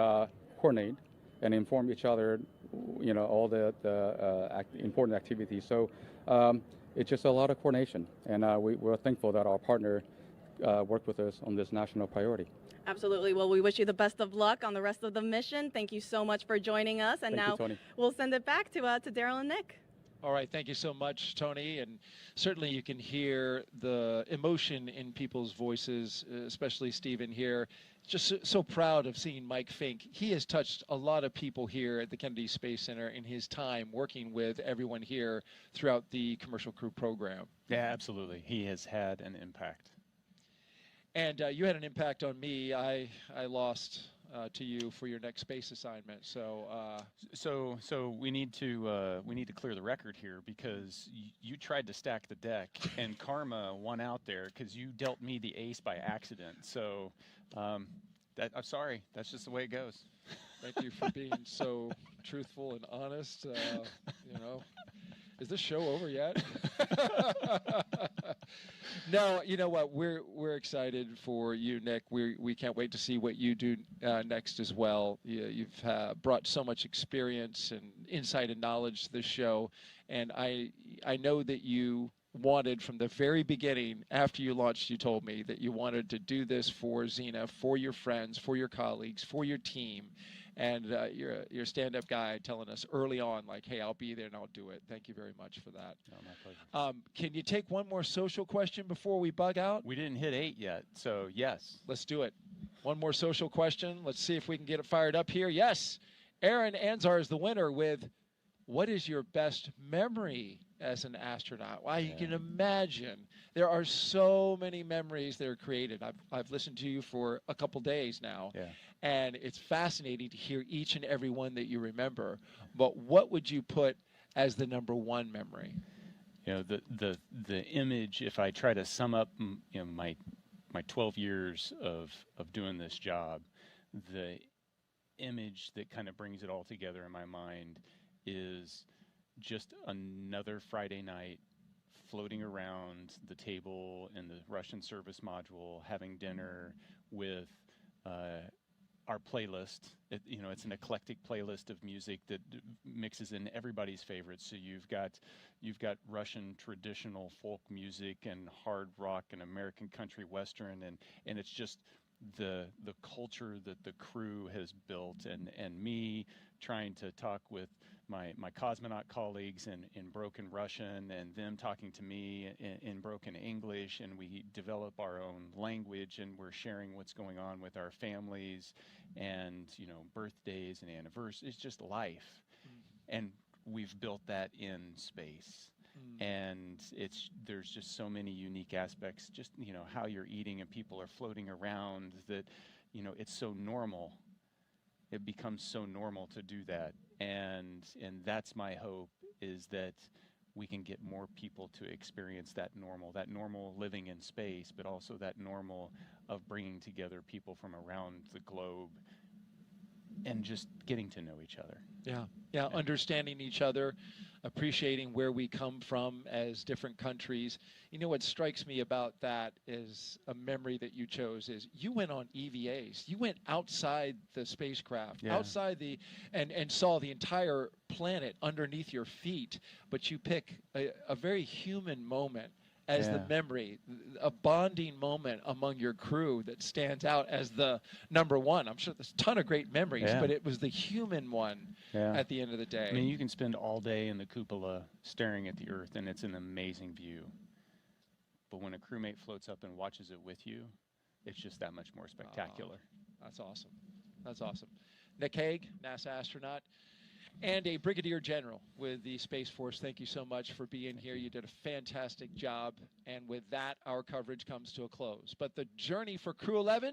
coordinate and inform each other, you know, all the important activities. So it's just a lot of coordination, and we're thankful that our partner worked with us on this national priority. Absolutely. Well, we wish you the best of luck on the rest of the mission. Thank you so much for joining us. And Thank now you, Tony. We'll send it back to Daryl and Nick. All right, thank you so much, Tony. And certainly you can hear the emotion in people's voices, especially Stephen here. Just so proud of seeing Mike Fink. He has touched a lot of people here at the Kennedy Space Center in his time working with everyone here throughout the Commercial Crew program. Yeah, absolutely. He has had an impact. And you had an impact on me. I lost to you for your next space assignment. So we need to clear the record here, because you tried to stack the deck and karma won out there because you dealt me the ace by accident. So I'm sorry. That's just the way it goes. Thank you for being so truthful and honest. You know, is this show over yet? No, you know what? We're excited for you, Nick. We can't wait to see what you do next as well. You've brought so much experience and insight and knowledge to the show, and I know that you wanted from the very beginning, after you launched, you told me that you wanted to do this for Xena, for your friends, for your colleagues, for your team. And you're a stand-up guy telling us early on, like, hey, I'll be there and I'll do it. Thank you very much for that. No, my pleasure. Can you take one more social question before we bug out? We didn't hit 8 yet, so yes. Let's do it. One more social question. Let's see if we can get it fired up here. Yes, Aaron Anzar is the winner with, what is your best memory as an astronaut? Wow, you can imagine. There are so many memories that are created. I've listened to you for a couple days now. Yeah. And it's fascinating to hear each and every one that you remember. But what would you put as the number one memory? You know, the image, if I try to sum up my 12 years of doing this job, the image that kind of brings it all together in my mind is just another Friday night floating around the table in the Russian service module, having dinner with our playlist. It's an eclectic playlist of music that mixes in everybody's favorites. So you've got Russian traditional folk music and hard rock and American country western, and it's just the culture that the crew has built, and me trying to talk with my cosmonaut colleagues in broken Russian, and them talking to me in broken English, and we develop our own language, and we're sharing what's going on with our families, and birthdays and anniversaries. It's just life. And we've built that in space. And there's just so many unique aspects, just how you're eating and people are floating around, that it's so normal. It becomes so normal to do that, and that's my hope, is that we can get more people to experience that normal living in space, but also that normal of bringing together people from around the globe and just getting to know each other. Yeah, understanding each other, appreciating where we come from as different countries. What strikes me about that is a memory that you chose is you went on EVAs. You went outside the spacecraft, outside and saw the entire planet underneath your feet, but you pick a very human moment as the memory, a bonding moment among your crew that stands out as the number one. I'm sure there's a ton of great memories, but it was the human one at the end of the day. I mean, you can spend all day in the cupola staring at the Earth, and it's an amazing view. But when a crewmate floats up and watches it with you, it's just that much more spectacular. That's awesome. That's awesome. Nick Hague, NASA astronaut, and a brigadier general with the Space Force. Thank you so much for being here. You did a fantastic job. And with that, our coverage comes to a close. But the journey for Crew-11,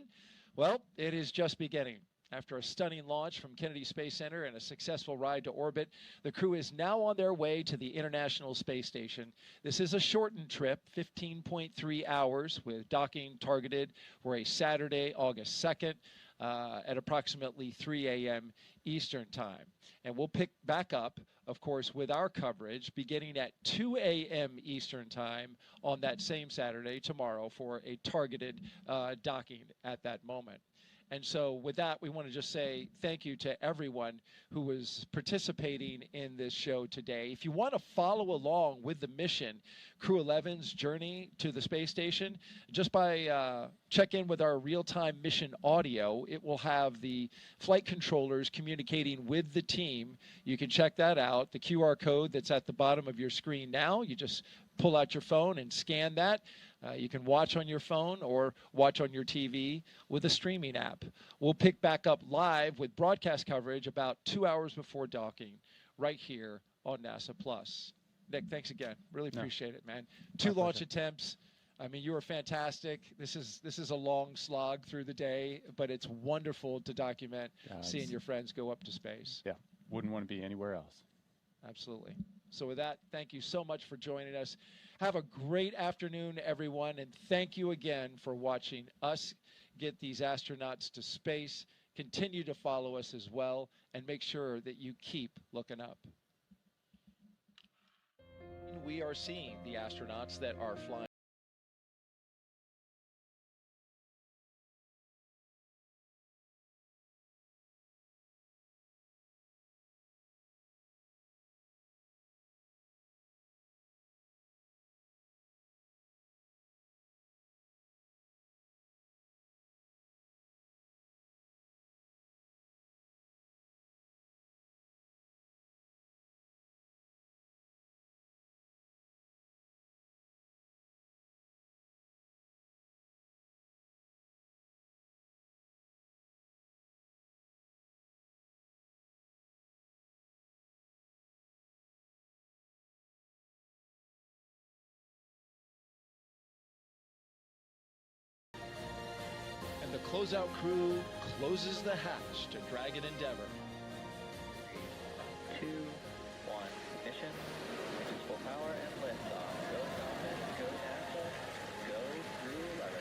well, it is just beginning. After a stunning launch from Kennedy Space Center and a successful ride to orbit, the crew is now on their way to the International Space Station. This is a shortened trip, 15.3 hours, with docking targeted for a Saturday, August 2nd, at approximately 3 a.m. Eastern Time. And we'll pick back up, of course, with our coverage beginning at 2 a.m. Eastern Time on that same Saturday, tomorrow, for a targeted docking at that moment. And so with that, we want to just say thank you to everyone who was participating in this show today. If you want to follow along with the mission, Crew-11's journey to the space station, just by check in with our real-time mission audio. It will have the flight controllers communicating with the team. You can check that out. The QR code that's at the bottom of your screen now, you just pull out your phone and scan that. You can watch on your phone or watch on your TV with a streaming app. We'll pick back up live with broadcast coverage about 2 hours before docking right here on NASA Plus. Nick, thanks again. Really appreciate it, man. 2 launch attempts. I mean, you were fantastic. This is a long slog through the day, but it's wonderful to document seeing your friends go up to space. Yeah, wouldn't want to be anywhere else. Absolutely. So with that, thank you so much for joining us. Have a great afternoon, everyone, and thank you again for watching us get these astronauts to space. Continue to follow us as well, and make sure that you keep looking up. we are seeing the astronauts that are flying. And the closeout crew closes the hatch to Dragon Endeavour. 3, 2, 1, ignition, engines full power, and liftoff. Go Falcon, go NASA, go Crew-11.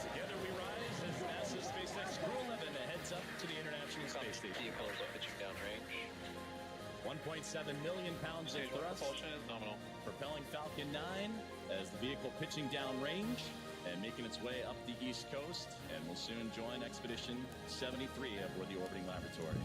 Together we rise as NASA's SpaceX Crew-11 heads up to the International Space Station. Vehicles are pitching downrange. 1.7 million pounds of thrust. Propulsion is nominal. Propelling Falcon 9 as the vehicle pitching downrange and making its way up the East Coast, and will soon join Expedition 73 aboard the orbiting laboratory.